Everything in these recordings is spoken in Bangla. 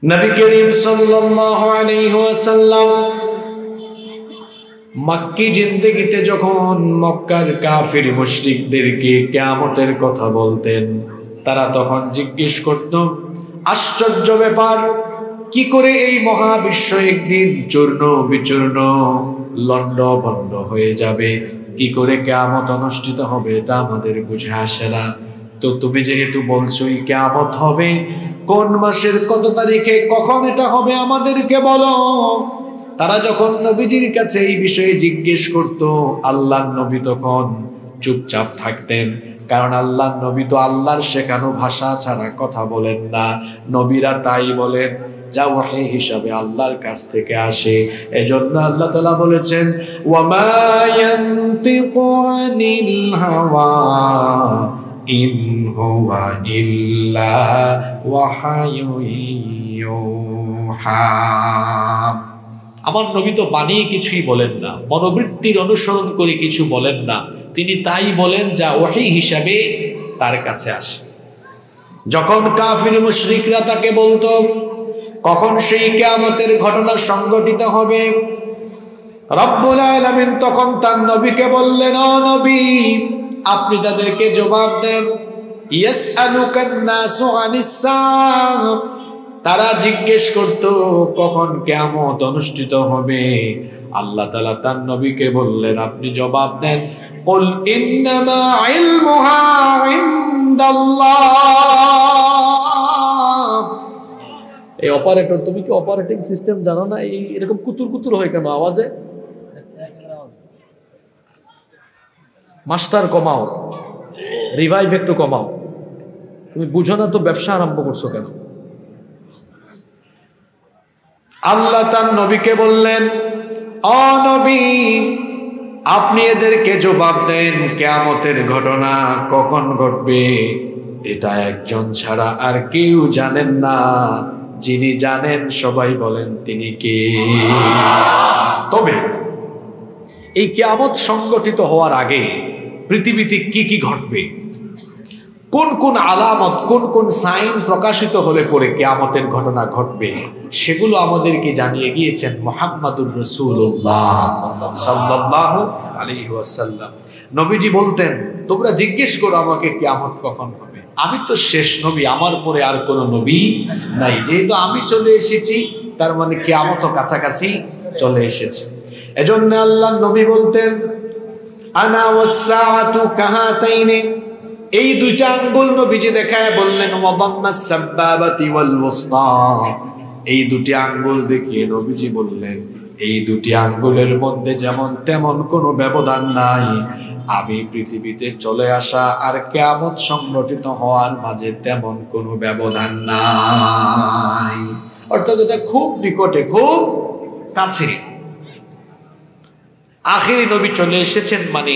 নবী করিম সাল্লাল্লাহু আলাইহি ওয়াসাল্লাম মক্কি জিন্দেগিতে যখন মক্কার কাফির মুশরিকদেরকে কিয়ামতের কথা বলতেন, তারা তখন জিজ্ঞেস করত, আশ্চর্য ব্যাপার, কি করে এই মহাবিশ্ব একদিন চূর্ণ বিচূর্ণ লণ্ডভণ্ড হয়ে যাবে, কি করে কিয়ামত অনুষ্ঠিত হবে তা আমাদের বুঝে আসে না। তো তুমি যেহেতু বলছোই কিয়ামত হবে, কোন মাসের কত তারিখে কখন এটা হবে আমাদেরকে বলো। তারা যখন নবীজির কাছে এই বিষয়ে জিজ্ঞেস করত, আল্লাহর নবী তখন চুপচাপ থাকতেন, কারণ আল্লাহর নবী তো আল্লাহর শেখানো ভাষা ছাড়া কথা বলেন না। নবীরা তাই বলেন যা ওয়াহী হিসাবে আল্লাহর কাছ থেকে আসে। এজন্য আল্লাহ তাআলা বলেছেন, ওয়ামা ইয়ানতিকু আনিল হাওয়া ইন হুয়া ইল্লা ওয়াহায়ুন ইউহা। আমার নবী তো বানিয়ে কিছুই বলেন না, মনোবৃত্তির অনুসরণ করে কিছু বলেন না, তিনি তাই বলেন যা ওহী হিসাবে তার কাছে আসে। যখন কাফির মুশরিকরা তাকে বলতো কখন সেই কিয়ামতের ঘটনা সংঘটিত হবে, রব্বুল আলামিন তখন তার নবীকে বললেন, ও নবী, আপনি তাদেরকে জবাব দেন, ইয়াসআলুকান নাসু আনিস সাআহ, তারা জিজ্ঞেস করত কখন কিয়ামত অনুষ্ঠিত হবে। আল্লাহ তাআলা তার নবীকে বললেন, আপনি জবাব দেন, কুল ইন্নামা ইলমুহা ইনদাল্লাহ। এই অপারেটর, তুমি কি অপারেটিং সিস্টেম জানো না? এই এরকম কুতুর কুতুর হয় কেন আওয়াজে? মাস্টার কমাও, রিভাইভ একটু কমাও। তুমি বুঝো না তো ব্যবসা আরম্ভ করছো কেন? আল্লাহ তার নবীকে বললেন, ও নবী, আপনি এদেরকে জবাব দেন কিয়ামতের ঘটনা কখন ঘটবে, এটা একজন ছাড়া আর কেউ জানেন না। যিনি জানেন সবাই বলেন তিনি কে? তবে এই কিয়ামত সংগঠিত হওয়ার আগে পৃথিবীতে কি কি ঘটবে, কোন কোন আলামত, কোন কোন সাইন প্রকাশিত হলে পরে কিয়ামতের ঘটনা ঘটবে, সেগুলো আমাদেরকে জানিয়ে গিয়েছেন মুহাম্মাদুর রাসূলুল্লাহ সাল্লাল্লাহু আলাইহি ওয়াসাল্লাম। নবীজি বলতেন, তোমরা জিজ্ঞেস করো আমাকে কিয়ামত কখন হবে, আমি তো শেষ নবী, আমার পরে আর কোনো নবী নাই। যেহেতু আমি চলে এসেছি, তার মানে কিয়ামত কাছাকাছি চলে এসেছে। এজন্য আল্লাহর নবী বলতেন, আনা ওয়াস-সাআতু কাহাতাইনি, এই দুইটা আঙ্গুল নবীজি দেখায় বললেন, ওয়াদাম্মাস সাব্বাবাতি ওয়াল ওয়াসতা, এই দুটি আঙ্গুল দেখিয়ে নবীজি বললেন, এই দুটি আঙ্গুলের মধ্যে যেমন তেমন কোনো ব্যবধান নাই, আমি পৃথিবীতে চলে আসা আর কিয়ামত সংগঠিত হওয়ার মাঝে তেমন কোনো ব্যবধান নাই। অর্থাৎ এটা খুব নিকটে, খুব কাছে। আখিরি নবী চলে এসেছেন, মানে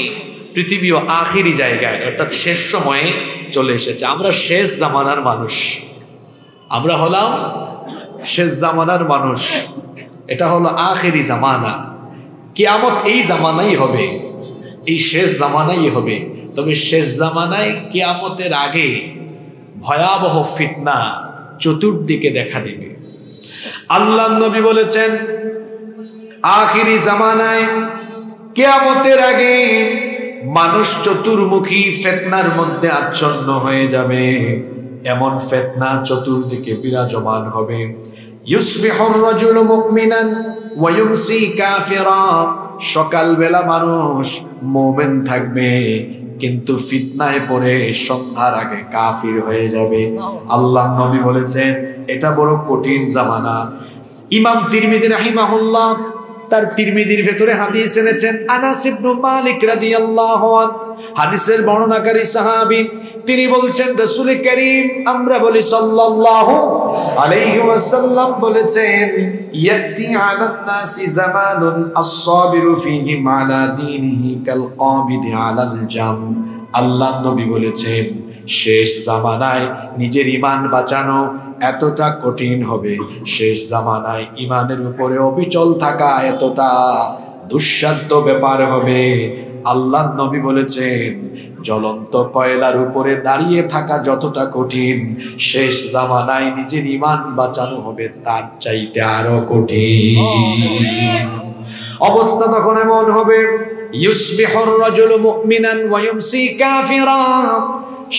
পৃথিবীও আখিরি জায়গায়, অর্থাৎ শেষ সময়ে চলে এসেছে। আমরা শেষ জামানার মানুষ, আমরা হলাম শেষ জামানার মানুষ। এটা হলো আখিরি জামানা। কিয়ামত এই জামানাই হবে, এই শেষ জামানাই হবে। তবে শেষ জামানায় কিয়ামতের আগে ভয়াবহ ফিতনা চতুর্দিকে দেখা দেবে। আল্লাহর নবী বলেছেন, আখিরি জামানায় কিয়ামতের আগে মানুষ চতুর্মুখী ফিতনার মধ্যে আচ্ছন্ন হয়ে যাবে। এমন ফিতনা চতুর্দিকে বিরাজমান হবে। ইউসবিহুর রাজুলু মুমিনান ওয়া ইউমসি কাফিরা, সকালবেলা মানুষ মুমিন থাকবে, কিন্তু ফিতনায় পড়ে সন্ধ্যার আগে কাফির হয়ে যাবে। আল্লাহর নবী বলেছেন, এটা বড় কঠিন জামানা। ইমাম তিরমিজি রাহিমাহুল্লাহ তার তিরমিজির ভেতরে হাদিস এনেছেন, আনাস ইবনে মালিক রাদিয়াল্লাহু আনহু, হাদিসের বর্ণনাকারী সাহাবী, তিনি বলছেন, রাসূল করিম, আমরা বলি সাল্লাল্লাহু আলাইহি ওয়াসাল্লাম বলেছেন, ইয়াতি আলান নাসি জামানুন আস-সাবিরু ফীহি আলা দীনিহি কাল কাবিদি আলাল জাম। আল্লাহর নবী বলেছেন, শেষ জামানায় নিজের ঈমান বাঁচানো এতটা কঠিন হবে, শেষ জামানায় ঈমানের উপরে অবিচল থাকা এতটা দুঃসাধ্য ব্যাপার হবে। আল্লাহর নবী বলেছেন, জ্বলন্ত কয়লার উপরে দাঁড়িয়ে থাকা যতটা কঠিন, শেষ জামানায় নিজের ঈমান বাঁচানো হবে তার চাইতে আরো কঠিন। অবস্থা তখন এমন হবে, ইউসবিহুর রাজুলু মুমিনান ওয়া ইউমসি কাফিরা।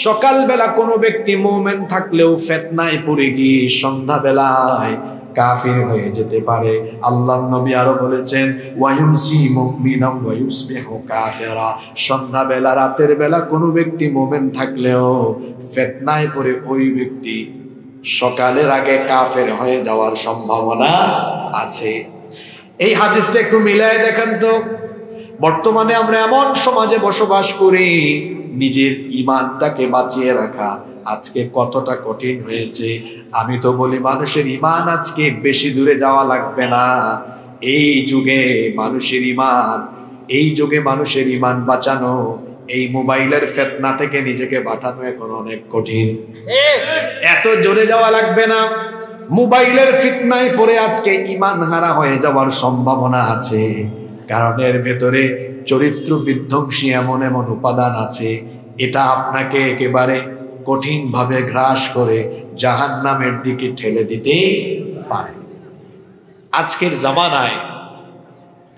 সকালবেলা কোনো ব্যক্তি মুমিন থাকলেও ফিতনায় পড়ে গিয়ে সন্ধ্যাবেলায় কাফির হয়ে যেতে পারে। আল্লাহর নবী আরো বলেছেন, ওয়া ইউমসি মুমিনান ওয়া ইউসবিহু কাফিরা। সন্ধ্যাবেলা রাতের বেলা কোনো ব্যক্তি মুমিন থাকলেও ফিতনায় পড়ে ওই ব্যক্তি সকালের আগে কাফের হয়ে যাওয়ার সম্ভাবনা আছে। এই হাদিসটা একটু মিলায় দেখেন তো, বর্তমানে আমরা এমন সমাজে বসবাস করি, নিজের ঈমানটাকে বাঁচিয়ে রাখা আজকে কতটা কঠিন হয়েছে। আমি তো বলি মানুষের ঈমান আজকে বেশি দূরে যাওয়া লাগবে না। এই যুগে মানুষের ঈমান বাঁচানো, এই মোবাইলের ফিতনা থেকে নিজেকে বাঁচানো এখন অনেক কঠিন। এত জোরে যাওয়া লাগবে না। মোবাইলের ফিতনায় পড়ে আজকে ঈমান হারা হয়ে যাওয়ার সম্ভাবনা আছে, কারণ এর ভেতরে চরিত্র বিধ্বংসী এমন এমন উপাদান আছে, এটা আপনাকে একেবারে কঠিনভাবে গ্রাস করে জাহান্নামের দিকে ঠেলে দিতে পারে। আজকের জামানায়,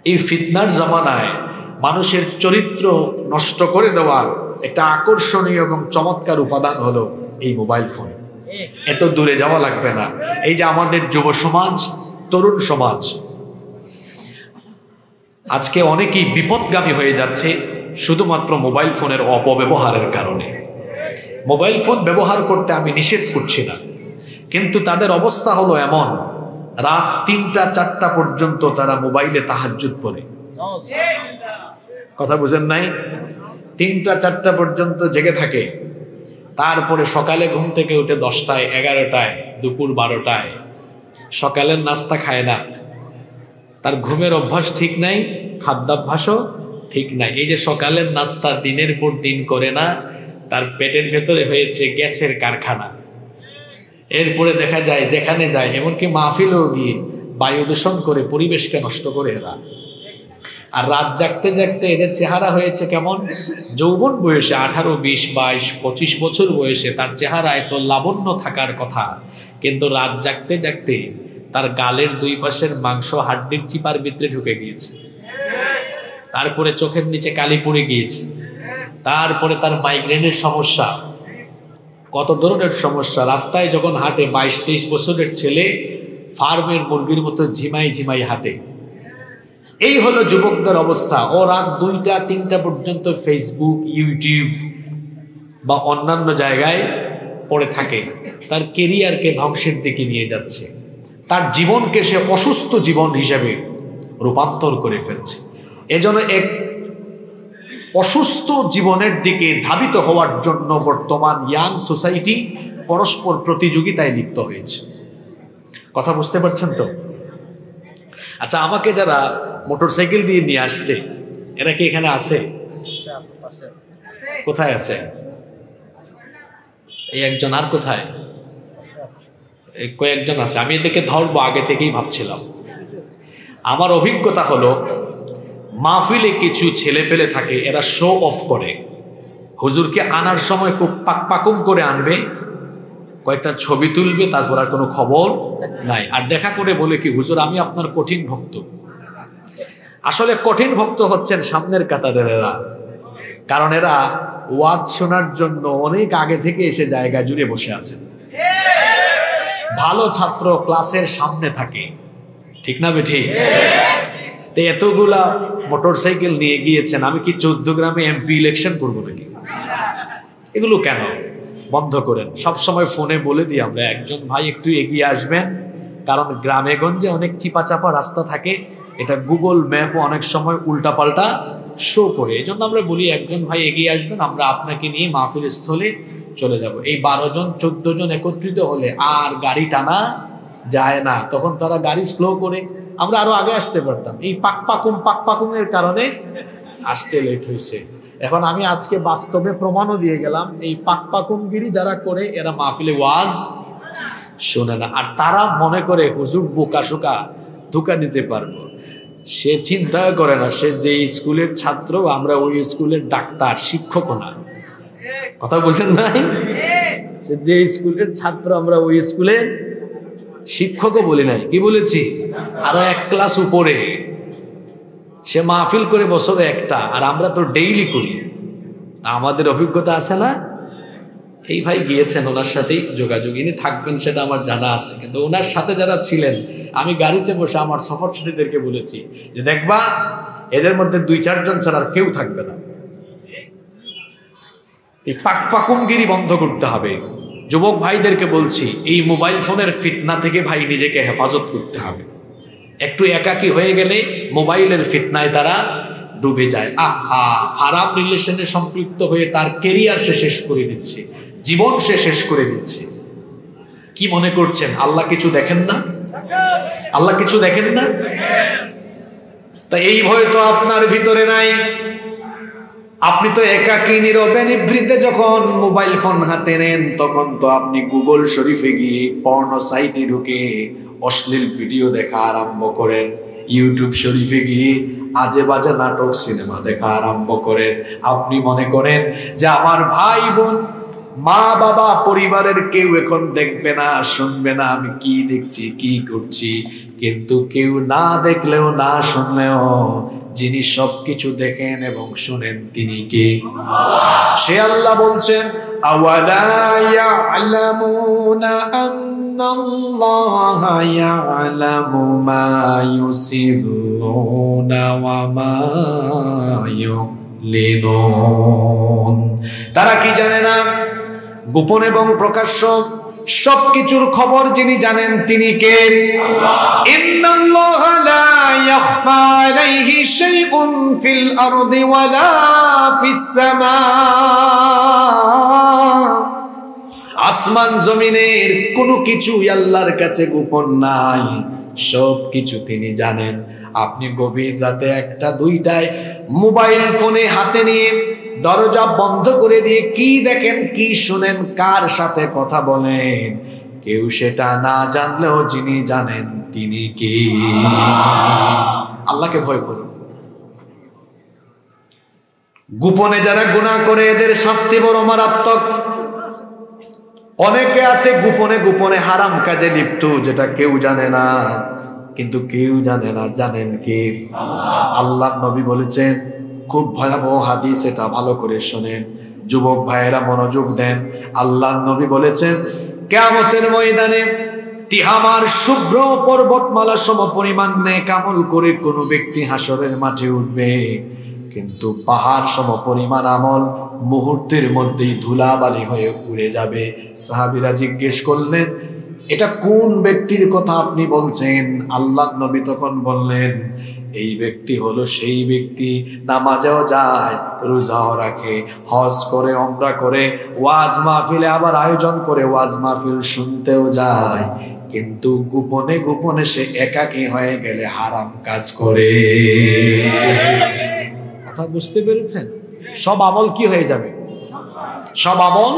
এই ফিতনার জামানায় মানুষের চরিত্র নষ্ট করে দেওয়ার একটা আকর্ষণীয় এবং চমৎকার উপাদান হলো এই মোবাইল ফোন। এত দূরে যাওয়া লাগবে না। এই যে আমাদের যুব সমাজ, তরুণ সমাজ আজকে অনেকেই বিপদগামী হয়ে যাচ্ছে শুধুমাত্র মোবাইল ফোনের অপব্যবহারের কারণে। মোবাইল ফোন ব্যবহার করতে আমি নিষেধ করছি না, কিন্তু তাদের অবস্থা হলো এমন, রাত ৩টা-৪টা পর্যন্ত তারা মোবাইলে তাহাজ্জুদ পড়ে। কথা বুঝেন নাই? ৩টা-৪টা পর্যন্ত জেগে থাকে, তারপরে সকালে ঘুম থেকে উঠে 10টায়, 11টায়, দুপুর 12টায় সকালের নাস্তা খায় না। তার ঘুমের অভ্যাস ঠিক নাই, খাদ্যাভ্যাসও ঠিক নাই। এই যে সকালের নাস্তা দিনের পর দিন করে না, তার পেটের ভেতরে হয়েছে গ্যাসের কারখানা। এরপরে দেখা যায় যেখানে যায়, এমনকি মাহফিলেও গিয়ে বায়ু দূষণ করে পরিবেশকে নষ্ট করে এরা। আর রাত জাগতে জাগতে এদের চেহারা হয়েছে কেমন, যৌবন বয়সে 18, 20, 22, 25 বছর বয়সে তার চেহারায় তো লাবণ্য থাকার কথা, কিন্তু রাত জাগতে জাগতে তার গালের দুই পাশের মাংস হাড্ডির চিপার ভিতরে ঢুকে গিয়েছে। তারপরে চোখের নিচে কালি পড়ে গিয়েছে। তারপরে তার মাইগ্রেনের সমস্যা, কত ধরনের সমস্যা। রাস্তায় যখন হাঁটে 22-23 বছরের ছেলে ফার্মের মুরগির মতো ঝিমাই ঝিমাই হাঁটে। এই হলো যুবকদের অবস্থা। ও রাত 2টা-3টা পর্যন্ত ফেসবুক, ইউটিউব বা অন্যান্য জায়গায় পড়ে থাকে। তার কেরিয়ারকে ধ্বংসের দিকে নিয়ে যাচ্ছে, তার জীবনকে সে অসুস্থ জীবন হিসেবে রূপান্তর করে ফেলছে। এজন্য এক অসুস্থ জীবনের দিকে ধাবিত হওয়ার জন্য বর্তমান ইয়াং সোসাইটি পরস্পর প্রতিযোগিতায় লিপ্ত হয়েছে। কথা বুঝতে পারছেন তো? আচ্ছা, আমাকে যারা মোটরসাইকেল দিয়ে নিয়ে আসছে এরা কি এখানে আছে? কোথায় আছে? এই একজন, আর কোথায়? কয়েকজন আছে। আমি এদেরকে ধরবো আগে থেকেই ভাবছিলাম। আমার অভিজ্ঞতা হলো, মাহফিলে কিছু ছেলে পেলে থাকে, এরা শো অফ করে। হুজুরকে আনার সময় খুব পাকুম করে আনবে, কয়েকটা ছবি তুলবে, তারপর আর কোনো খবর নাই। আর দেখা করে বলে কি, হুজুর আমি আপনার কঠিন ভক্ত। আসলে কঠিন ভক্ত হচ্ছেন সামনের কাতারের এরা, কারণ এরা ওয়াজ শোনার জন্য অনেক আগে থেকে এসে জায়গা জুড়ে বসে আছেন। ভালো ছাত্র ক্লাসের সামনে থাকে, ঠিক না বেঠি? তো এতগুলা মোটরসাইকেল নিয়ে গিয়েছেন, আমি কি 14 গ্রামে এমপি ইলেকশন করবো নাকি? এগুলো কেন? বন্ধ করেন। সব সময় ফোনে বলে দিই আমরা, একজন ভাই একটু এগিয়ে আসবেন, কারণ গ্রামে গঞ্জে অনেক চিপাচাপা রাস্তা থাকে, এটা গুগল ম্যাপও অনেক সময় উল্টাপাল্টা শো করে। এই জন্য আমরা বলি একজন ভাই এগিয়ে আসবেন, আমরা আপনাকে নিয়ে মাহফিল স্থলে চলে যাব। এই 12 জন 14 জন একত্রিত হলে আর গাড়ি টানা যায় না, তখন তারা গাড়ি স্লো করে, আমরা আরো আগে আসতে পারতাম। এই পাকপাকুমের কারণে আসতে লেট হয়েছে। এখন আমি আজকে বাস্তবে প্রমাণও দিয়ে গেলাম, এই পাকপাকুমগিরি যারা করে এরা মাহফিলে ওয়াজ শোনে না। আর তারা মনে করে হুজুর বোকা শোকা, ধোঁকা দিতে পারবো। সে চিন্তা করে না সে যে স্কুলের ছাত্র, আমরা ওই স্কুলের ডাক্তার, শিক্ষকও না। কথা বুঝেন নাই? যে স্কুলের ছাত্র আমরা ওই স্কুলের শিক্ষকও বলি নাই, কি বলেছি, আরো এক ক্লাস উপরে। সে মাহফিল করে বছরে একটা, আর আমরা তো ডেইলি করি। আমাদের অভিজ্ঞতা আছে না? এই ভাই গিয়েছেন, ওনার সাথেই যোগাযোগ, ইনি থাকবেন সেটা আমার জানা আছে, কিন্তু ওনার সাথে যারা ছিলেন, আমি গাড়িতে বসে আমার সফর সাথীদেরকে বলেছি যে দেখবা এদের মধ্যে 2-4 জন ছাড়া আর কেউ থাকবে না। এই পাকুমগিরি বন্ধ করতে হবে। যুবক ভাইদেরকে বলছি, এই মোবাইল ফোনের ফিতনা থেকে ভাই নিজেকে হেফাজত করতে হবে। একটু একাকী হয়ে গেলে মোবাইলের ফিতনায় তারা ডুবে যায়। আরাম রিলেশনে সম্পৃক্ত হয়ে তার কেরিয়ার সে শেষ করে দিচ্ছে, জীবন সে শেষ করে দিচ্ছে। কি মনে করছেন আল্লাহ কিছু দেখেন না? আল্লাহ কিছু দেখেন না? তা এই ভয় তো আপনার ভিতরে নাই। আপনি তো একাকী নীরবে নিভৃতে যখন মোবাইল ফোন হাতে নেন, তখন তো আপনি গুগল শরীফে গিয়ে পর্ন সাইটে ঢুকে অশ্লীল ভিডিও দেখা আরম্ভ করেন, ইউটিউব শরীফে গিয়ে আজে বাজে নাটক সিনেমা দেখা আরম্ভ করেন। আপনি মনে করেন যে আমার ভাই বোন মা বাবা পরিবারের কেউ এখন দেখবে না, শুনবে না আমি কি দেখছি কি করছি, কিন্তু কেউ না দেখলেও না শুনলেও যিনি সবকিছু দেখেন এবং শুনেন তিনি কে? সে আল্লাহ বলছেন, আওয়ালা ইয়ালামুনা আন্নাল্লাহা ইয়ালামু মা ইউসিররুনা ওয়া মা ইউলিনুন। তারা কি জানে না গোপন এবং প্রকাশ্য সবকিছুর খবর যিনি জানেন তিনি কে? ইন্নাল্লাহা লা ইয়াখফা আলাইহি শাইউন ফিল আরদি ওয়ালা ফিস সামা। আসমান জমিনের কোনো কিছুই আল্লাহর কাছে গোপন নাই, সবকিছু তিনি জানেন। আপনি গভীর রাতে 1টা-2টায় মোবাইল ফোনে হাতে নিয়ে দরজা বন্ধ করে দিয়ে কি দেখেন কি শুনেন কার সাথে কথা বলেন, কেউ সেটা না জানলেও যিনি জানেন তিনি কে? আল্লাহকে ভয় করুন। গোপনে যারা গুনাহ করে এদের শাস্তি বড় মারাত্মক। অনেকে আছে গোপনে গোপনে হারাম কাজে লিপ্ত, যেটা কেউ জানে না, কিন্তু কেউ জানে না জানেন কে? আল্লাহ নবী বলেছেন, খুব ভয়াবহ হাদিস, এটা ভালো করে শোনেন, যুবক ভাইয়েরা মনোযোগ দেন। আল্লাহ নবী বলেছেন, কিয়ামতের ময়দানে তিহামার শুভ্র পর্বতমালা সম পরিমাণ নেক আমল করে কোনো ব্যক্তি হাসরের মাঠে উঠবে, কিন্তু পাহাড় সম পরিমাণ আমল মুহূর্তের মধ্যেই ধুলাবালি হয়ে উড়ে যাবে। সাহাবীরা জিজ্ঞেস করলেন, এটা কোন ব্যক্তির কথা আপনি বলছেন? আল্লাহ নবী তখন বললেন, এই ব্যক্তি হলো সেই ব্যক্তি নামাজেও যায়, রোজাও রাখে, হজ করে, উমরা করে, ওয়াজ মাহফিলে আবার আয়োজন করে ওয়াজ মাহফিল শুনতেও যায়, কিন্তু গোপনে গোপনে সে একাকী হয়ে গেলে হারাম কাজ করে। কথা বুঝতে পেরেছেন? সব আমল কি হয়ে যাবে? সব আমল।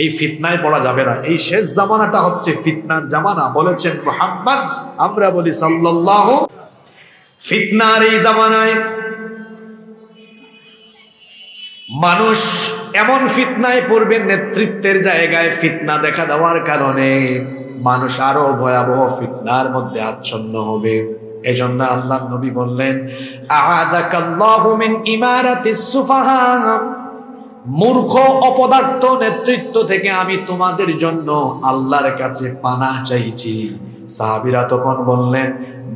এই ফিতনায় পড়া যাবে না। এই শেষ জামানাটা হচ্ছে ফিতনার জামানা, বলেছেন মুহাম্মদ, আমরা বলি সাল্লাল্লাহু। ফিতনার এই জামানায় মানুষ এমন ফিতনায় পড়বে, নেতৃত্বের জায়গায় ফিতনা দেখা দেওয়ার কারণে মানুষ আরো ভয়াবহ ফিতনার মধ্যে আচ্ছন্ন হবে। এজন্য আল্লাহ নবী বললেন, আ'আযাকাল্লাহু মিন ইমারাতিস সুফাহা, মূর্খ অপদার্থ নেতৃত্ব থেকে আমি তোমাদের জন্য আল্লাহর কাছে পানাহ চাইছি। সাহাবীরা তখন বললেন,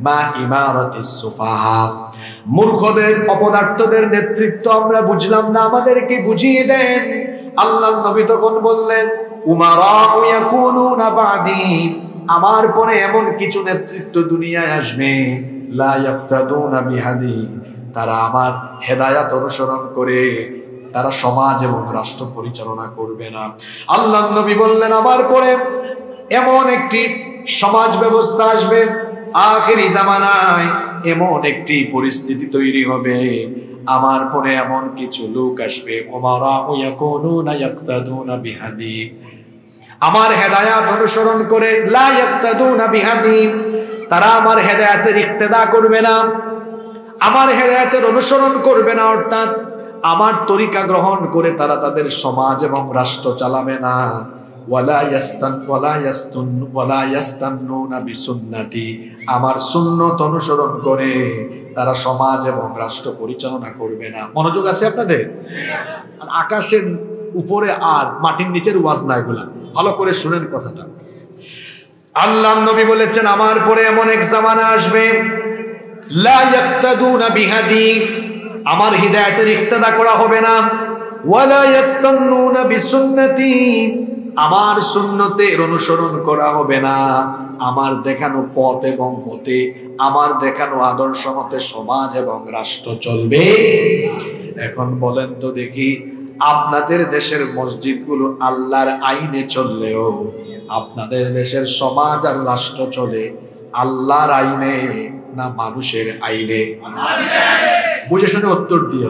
মা ইমারাতিস সুফাহা, মূর্খদের অপদার্থদের নেতৃত্ব আমরা বুঝলাম না, আমাদেরকে বুঝিয়ে দেন। আল্লাহ নবী তখন বললেন, উমারা ইয়াকুনুনা বাদি, আমার পরে এমন কিছু নেতৃত্ব দুনিয়ায় আসবে, লা ইয়াক্তাদুনা বিহাদি, তারা আমার হেদায়াত অনুসরণ করে তারা সমাজ এবং রাষ্ট্র পরিচালনা করবে না। আল্লাহ নবী বললেন, আমার পরে এমন একটি সমাজ ব্যবস্থা আসবে, আখিরি জামানায় এমন একটি পরিস্থিতি তৈরি হবে, আমার পরে এমন কিছু লোক আসবে, উমারা ইয়াকুনুনা ইয়াক্তাদুনা বিহাদি, আমার হেদায়াত অনুসরণ করে, লা ইয়াক্তাদুনা বিহাদি, তারা আমার হেদায়াতের ইক্তেদা করবে না, আমার হেদায়াতের অনুসরণ করবে না, অর্থাৎ আমার তরিকা গ্রহণ করে তারা তাদের সমাজ এবং রাষ্ট্র চালাবে না। আমার সুন্নত অনুসরণ করে তারা সমাজ এবং রাষ্ট্র পরিচালনা করবে না। মনোযোগ আছে আপনাদের? আকাশের উপরে আর মাটির নিচের ওয়াজ না, এগুলা ভালো করে শুনেন কথাটা। আল্লাহ নবী বলেছেন আমার পরে এমন এক জামানা আসবে লা ইয়াক্তাদুনা বিহাদি, আমার হিদায়াতের ইক্তেদা করা হবে না। ওয়ালা ইয়াস্তান্নুনা বিসুন্নতি, আমার সুন্নতের অনুসরণ করা হবে না। আমার দেখানো পথ এবং পথে, আমার দেখানো আদর্শ মতে সমাজ এবং রাষ্ট্র চলবে। এখন বলেন তো দেখি, আপনাদের দেশের মসজিদগুলো আল্লাহর আইনে চললেও আপনাদের দেশের সমাজ আর রাষ্ট্র চলে আল্লাহর আইনে না মানুষের আইনে? বুঝে শুনে উত্তর দিয়ে,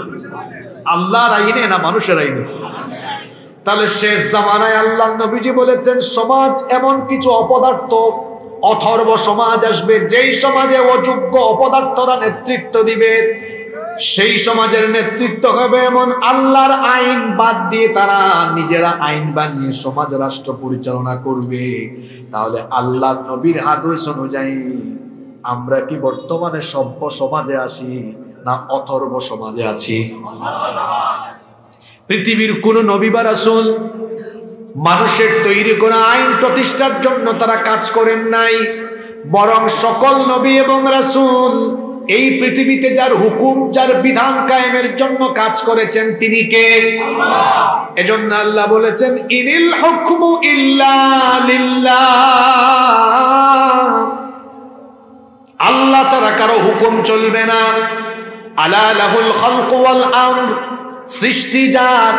আল্লাহর আইনে না মানুষের আইনে? তাহলে শেষ জামানায় আল্লাহ নবীজি বলেছেন সমাজ এমন কিছু অপদার্থ, অথর্ব সমাজ আসবে, যেই সমাজে অযোগ্য অপদার্থরা নেতৃত্ব দিবে। সেই সমাজের নেতৃত্ব হবে এমন আল্লাহর আইন বাদ দিয়ে তারা নিজেরা আইন বানিয়ে সমাজ রাষ্ট্র পরিচালনা করবে। তাহলে আল্লাহ নবীর আদেশ অনুযায়ী আমরা কি বর্তমানে সভ্য সমাজে আছি না অথর্ব সমাজে আছি? পৃথিবীর কোন নবী বা রাসূল মানুষের তৈরি করা আইন প্রতিষ্ঠার জন্য তারা কাজ করেন নাই, বরং সকল নবী এবং রাসূল এই পৃথিবীতে যার হুকুম, যার বিধান কায়েমের জন্য কাজ করেছেন তিনি কে? আল্লাহ। এজন্য আল্লাহ বলেছেন ইনিল হুকমু ইল্লা লিল্লাহ, আল্লাহ ছাড়া কারো হুকুম চলবে না। আলা লাহুল খালকু ওয়াল আমর, সৃষ্টি যার,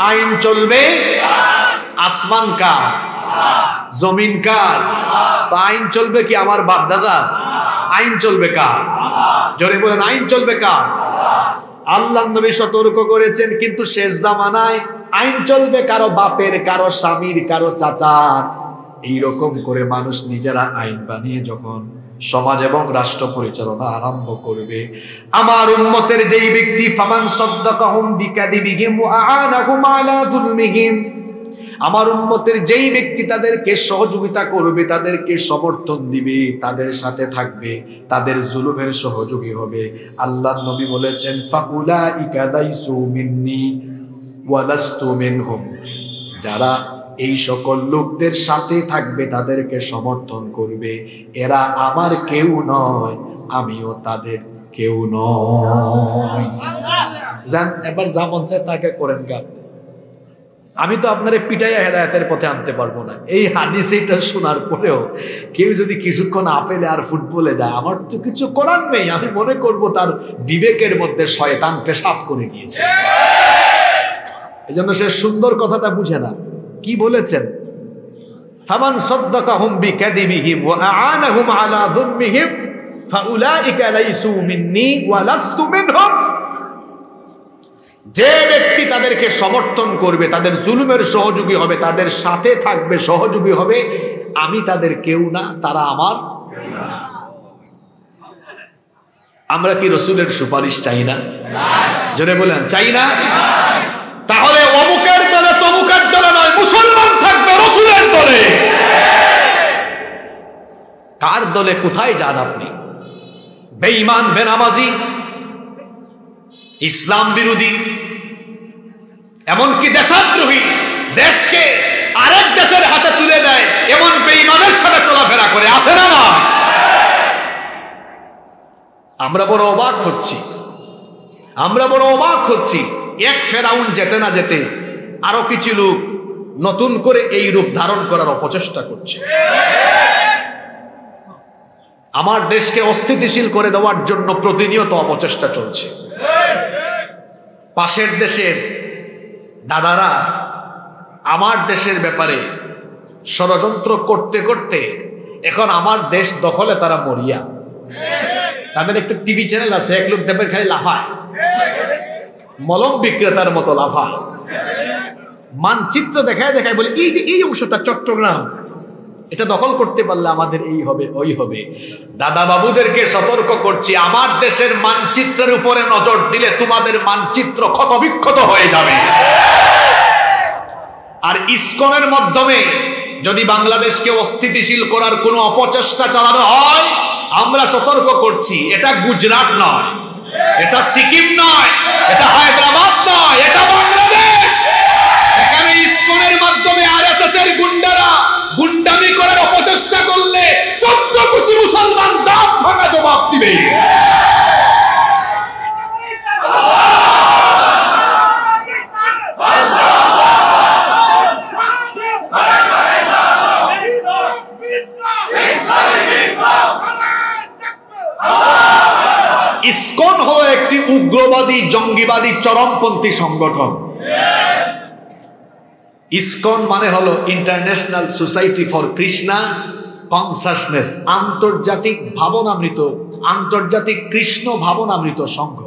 আইন চলবে। আসমান কার? জমিন কার? আইন চলবে কি আমার বাপ দাদা? আইন চলবে কার? জোরে বলেন, আইন চলবে কার? আল্লাহ নবী সতর্ক করেছেন কিন্তু শেষ জামানায় আইন চলবে কারো বাপের, কারো স্বামীর, কারো চাচার। এইরকম করে মানুষ নিজেরা আইন বানিয়ে যখন সমাজ এবং রাষ্ট্র পরিচালনা আরম্ভ করবে, আমার উম্মতের যেই ব্যক্তি ফামান সাদ্দাকাহুম বিকাদিবিহিম ওয়া আ'ানাহুম আলা যুলমিহিম, আমার উম্মতের যেই ব্যক্তি তাদেরকে সহযোগিতা করবে, তাদেরকে সমর্থন দিবে, তাদের সাথে থাকবে, তাদের জুলুমের সহযোগী হবে, আল্লাহর নবী বলেছেন ফাউলাইকা লাইসু মিন্নি ওয়া লাস্তু মিনহুম, যারা এই সকল লোকদের সাথে থাকবে, তাদেরকে সমর্থন করবে, এরা আমার কেউ নয়, আমিও তাদের কেউ নয়। জান এবার যা মন চায় তাকে করেন গা, আমি তো আপনার পিটাইয়া হেদায়েতের পথে আনতে পারবো না। এই হাদিসটা শোনার পরেও কেউ যদি কিছুক্ষণ আপেলে আর ফুটবলে যায়, আমার তো কিছু করার নেই, আমি মনে করব তার বিবেকের মধ্যে শয়তান পেশাব করে দিয়েছে। এজন্য সে সুন্দর কথাটা বুঝে না। কি বলেছেন? ফামান সাদ্দাকাহুম বিকাদিবিহিম ওয়া আ'ানাহুম আলা যুলমিহিম ফাউলাইকা লাইসু মিন্নি ওয়া লাস্তু মিনহুম, যে ব্যক্তি তাদেরকে সমর্থন করবে, তাদের জুলুমের সহযোগী হবে, তাদের সাথে থাকবে, সহযোগী হবে, আমি তাদের কেউ না, তারা আমার। আমরা কি রাসূলের সুপারিশ চাই না? জোরে বলেন, চাই না? তাহলে অমুকের দলে তমুকের দলে নয়, মুসলমান থাকবে রাসূলের দলে। কার দলে কোথায় যান আপনি? বেঈমান, বেনামাজি, ইসলাম বিরোধী, এমনকি দেশদ্রোহী, দেশকে আরেক দেশের হাতে তুলে দেয় এমন বেঈমানের সাথে চলাফেরা করে, আছে না? না, আমরা বড় অবাক হচ্ছি, আমরা বড় অবাক হচ্ছি। এক ফেরাউন যেতে না যেতে আরো কিছু লোক নতুন করে এই রূপ ধারণ করার অপচেষ্টা করছে। আমার দেশকে অস্থিতিশীল করে দেওয়ার জন্য প্রতিনিয়ত অপচেষ্টা চলছে। পাশের দেশের দাদারা আমার দেশের ব্যাপারে ষড়যন্ত্র করতে করতে এখন আমার দেশ দখলে তারা মরিয়া। তাদের একটা টিভি চ্যানেল আছে, এক লোক দেবের খালি লাফায়, মলম বিক্রেতার মতো লাফায়, মানচিত্র দেখায় দেখায় বলে এই যে এই অংশটা চট্টগ্রাম, এটা দখল করতে পারলে আমাদের এই হবে ওই হবে। দাদা বাবুদেরকে সতর্ক করছি, আমার দেশের মানচিত্রের উপরে নজর দিলে তোমাদের মানচিত্র ক্ষতবিক্ষত হয়ে যাবে। আর ইসকনের মাধ্যমে যদি বাংলাদেশকে অস্থিতিশীল করার কোনো অপচেষ্টা চালানো হয়, আমরা সতর্ক করছি, এটা গুজরাট নয়, এটা সিকিম নয়, এটা হায়দ্রাবাদ নয়, এটা বাংলাদেশ। এখানে ইসকনের মাধ্যমে আরএসএস এর গুন্ডারা গুন্ডামি করার অপচেষ্টা করলে 14 কোটি মুসলমান দাঁত ভাঙা জবাব দিবে। ইসকন হলো একটি উগ্রবাদী জঙ্গিবাদী চরমপন্থী সংগঠন। ইসকন মানে হলো international society for Krishna consciousness, আন্তর্জাতিক ভাবনামৃত, আন্তর্জাতিক কৃষ্ণ ভাবনামৃত সংঘ।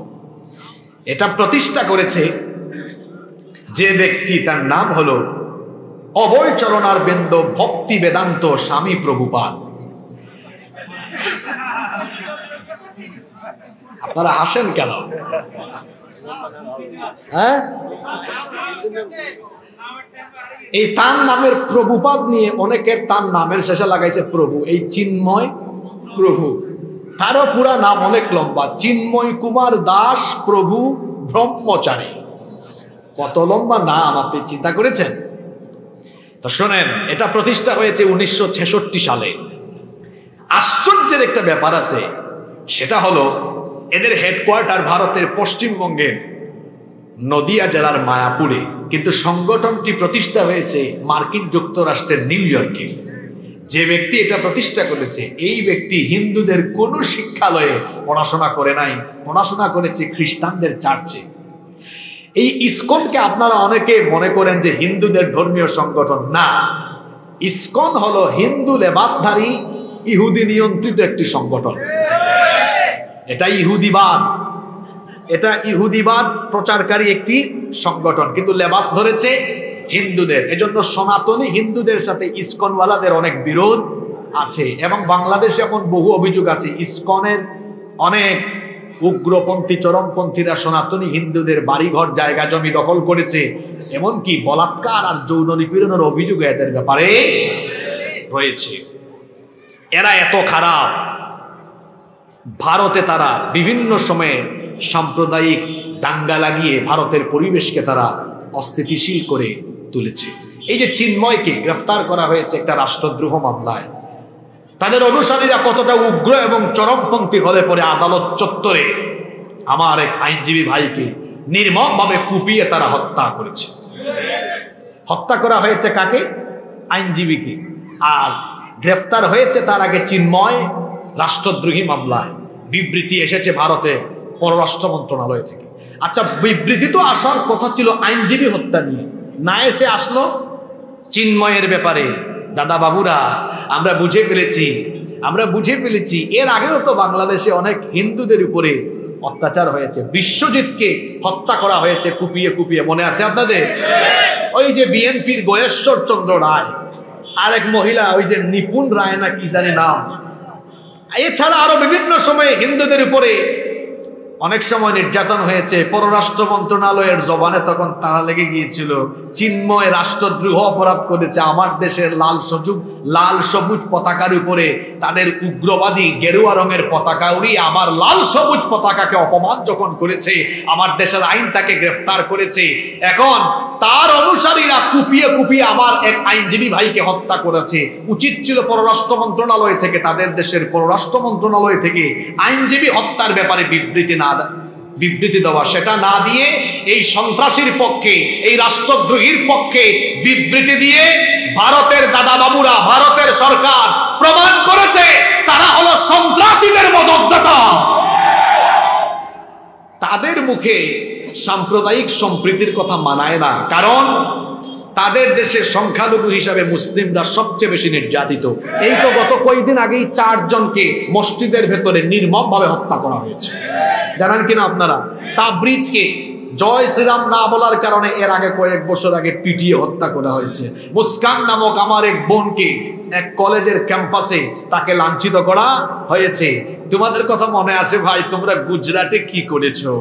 এটা প্রতিষ্ঠা করেছে যে ব্যক্তি, তার নাম হলো অভয় চরণারবিন্দ ভক্তি বেদান্ত স্বামী প্রভুপাদ। আপনারা হাসেন কেন? হ্যাঁ, এই তার নামের প্রভুপাদ নিয়ে অনেকের তার নামের শেষে লাগাইছে প্রভু। এই চিন্ময় প্রভু, তারও পুরা নাম অনেক লম্বা, চিন্ময় কুমার দাস প্রভু ব্রহ্মচারী। কত লম্বা নাম আপনি চিন্তা করেছেন? তো শোনেন, এটা প্রতিষ্ঠা হয়েছে 1966 সালে। আশ্চর্যের একটা ব্যাপার আছে, সেটা হলো এদের হেডকোয়ার্টার ভারতের পশ্চিমবঙ্গের নদিয়া জেলার মায়াপুরে, কিন্তু সংগঠনটি প্রতিষ্ঠা হয়েছে মার্কিন যুক্তরাষ্ট্রের নিউ ইয়র্কে। যে ব্যক্তি এটা প্রতিষ্ঠা করেছে, এই ব্যক্তি হিন্দুদের কোনো শিক্ষালয়ে পড়াশোনা করে নাই, পড়াশোনা করেছে খ্রিস্টানদের চার্চে। এই ইসকনকে আপনারা অনেকে মনে করেন যে হিন্দুদের ধর্মীয় সংগঠন, না। ইসকন হলো হিন্দু লেবাসধারী ইহুদি নিয়ন্ত্রিত একটি সংগঠন। এটা ইহুদিবাদ, এটা ইহুদিবাদ প্রচারকারী একটি সংগঠন, কিন্তু লেবাস ধরেছে হিন্দুদের। এজন্য সনাতনী হিন্দুদের সাথে ইসকনওয়ালাদের অনেক বিরোধ আছে, এবং বাংলাদেশে এমন বহু অভিযোগ আছে ইসকনের অনেক উগ্রপন্থী চরমপন্থীরা সনাতনী হিন্দুদের বাড়িঘর জায়গা জমি দখল করেছে, এমনকি বলাৎকার আর যৌন নিপীড়নের অভিযোগ এদের ব্যাপারে রয়েছে। এরা এত খারাপ, ভারতে তারা বিভিন্ন সময়ে সাম্প্রদায়িক দাঙ্গা লাগিয়ে ভারতের পরিবেশকে তারা অস্থিতিশীল করে তুলেছে। এই যে চিন্ময়কে গ্রেফতার করা হয়েছে একটা রাষ্ট্রদ্রোহ মামলায়, তাদের অনুসারীরা কতটা উগ্র এবং চরমপন্থী হলে পরে আদালত চত্বরে আমার এক আইনজীবী ভাইকে নির্মমভাবে কুপিয়ে তারা হত্যা করেছে। হত্যা করা হয়েছে কাকে? আইনজীবীকে। আর গ্রেফতার হয়েছে তার আগে চিন্ময় রাষ্ট্রদ্রোহী মামলায়। বিবৃতি এসেছে ভারতের পররাষ্ট্র মন্ত্রণালয় থেকে। আচ্ছা, বিবৃতি তো আসার কথা ছিল আইনজীবী হত্যা নিয়ে, না এসে আসলো চিন্ময়ের ব্যাপারে। দাদা বাবুরা, আমরা বুঝে ফেলেছি এর আগেও তো বাংলাদেশে অনেক হিন্দুদের উপরে অত্যাচার হয়েছে। বিশ্বজিৎকে হত্যা করা হয়েছে কুপিয়ে কুপিয়ে, মনে আছে আপনাদের? ওই যে বিএনপির গয়েশ্বর চন্দ্র রায়, আর এক মহিলা ওই যে নিপুণ রায় না কি জানি নাম। এছাড়া আরো বিভিন্ন সময়ে হিন্দুদের উপরে অনেক সময় নির্যাতন হয়েছে। পররাষ্ট্র মন্ত্রণালয়ের জবানে তখন তারা লেগে গিয়েছিল, চিন্ময় রাষ্ট্রদ্রোহ অপরাধ করেছে, আমার দেশের লাল সবুজ পতাকার উপরে তাদের উগ্রবাদী গেরুয়া রঙের পতাকা উড়িয়ে আমার লাল সবুজ পতাকাকে অপমান যখন করেছে, আমার দেশের আইন তাকে গ্রেফতার করেছে। এখন তার অনুসারীরা কুপিয়ে কুপিয়ে আমার এক আইনজীবী ভাইকে হত্যা করেছে। উচিত ছিল পররাষ্ট্র মন্ত্রণালয় থেকে, তাদের দেশের পররাষ্ট্র মন্ত্রণালয় থেকে আইনজীবী হত্যার ব্যাপারে বিবৃতি দেওয়া। সেটা না দিয়ে এই সন্ত্রাসীর পক্ষে, এই রাষ্ট্রদ্রোহীর পক্ষে বিবৃতি দিয়ে ভারতের দাদা বাবুরা, ভারতের সরকার প্রমাণ করেছে তারা হলো সন্ত্রাসীদের মদতদাতা। তাদের মুখে সাম্প্রদায়িক সম্প্রীতির কথা মানায় না, কারণ তাদের দেশে সংখ্যালঘু হিসাবে মুসলিমরা সবচেয়ে বেশি নির্যাতিত। এই তো গত কয়েকদিন আগেই 4 জনকে মসজিদের ভেতরে নির্মমভাবে হত্যা করা হয়েছে, জানেন কিনা আপনারা? তাবরিজকে জয় শ্রীরাম না বলার কারণে এর আগে কয়েক বছর আগে পিটিয়ে হত্যা করা হয়েছে। মুস্কান নামক আমার এক বোনকে এক কলেজের ক্যাম্পাসে তাকে লাঞ্ছিত করা হয়েছে। তোমাদের কথা মনে আছে ভাই, তোমরা গুজরাটে কি করেছো,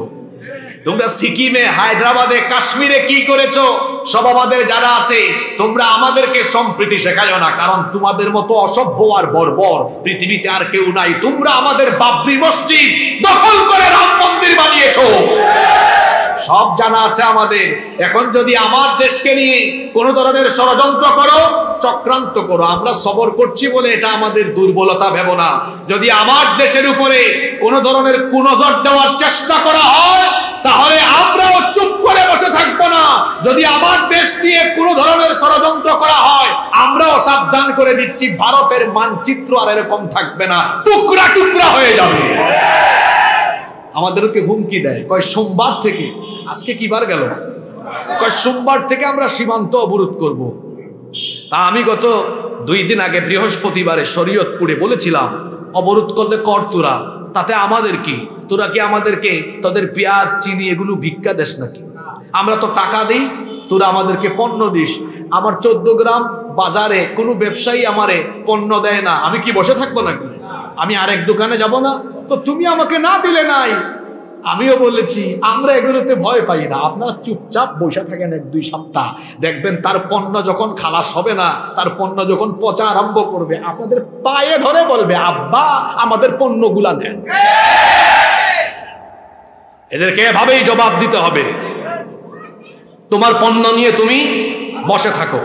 তোমরা সিকিমে, হায়দ্রাবাদে, কাশ্মীরে কি করেছো? সব আমাদের যারা আছে, তোমরা আমাদেরকে সম্প্রীতি শেখায়ো না, কারণ তোমাদের মতো অসভ্য আর বর্বর পৃথিবীতে আর কেউ নাই। তোমরা আমাদের বাবরি মসজিদ দখল করে রাম মন্দির বানিয়েছো, সব জানা আছে আমাদের। এখন যদি আমার দেশকে নিয়ে কোন ধরনের ষড়যন্ত্র করো, চক্রান্ত করো, আমরা সবর করছি বলে এটা আমাদের দুর্বলতা ভেবো না। যদি আমার দেশের উপরে কোন ধরনের কুনজর দেওয়ার চেষ্টা করা হয়, তাহলে আমরাও চুপ করে বসে থাকবো না। যদি আমার দেশ নিয়ে কোন ধরনের ষড়যন্ত্র করা হয়, আমরাও সাবধান করে দিচ্ছি, ভারতের মানচিত্র আর এরকম থাকবে না, টুকরা টুকরা হয়ে যাবে। আমাদেরকে হুমকি দেয়, কয় সোমবার থেকে, আজকে কি বার গেল, কয় সোমবার থেকে আমরা সীমান্ত অবরোধ করব। তা আমি গত 2 দিন আগে বৃহস্পতিবারে শরীয়তপুরে বলেছিলাম, অবরোধ করলে কর তোরা, তাতে আমাদের কি? তোরা কি আমাদেরকে তোদের পেঁয়াজ চিনি এগুলো ভিক্ষা দেশ নাকি? আমরা তো টাকা দিই, তোরা আমাদেরকে পণ্য দিস। আমার 14 গ্রাম বাজারে কোনো ব্যবসায়ী আমারে পণ্য দেয় না, আমি কি বসে থাকবো নাকি? আমি আরেক দোকানে যাব না? তো তুমি আমাকে না দিলে নাই। আমিও বলেছি আমরা এগুলোতে ভয় পাই না, আপনারা চুপচাপ বসে থাকেন 1-2 সপ্তাহ, দেখবেন তার পণ্য যখন খালাস হবে না, তার পণ্য যখন পচা আরম্ভ করবে, আপনাদের পায়ে ধরে বলবে, আব্বা আমাদের পণ্যগুলা নেন। এদেরকে এভাবেই জবাব দিতে হবে, তোমার পণ্য নিয়ে তুমি বসে থাকো।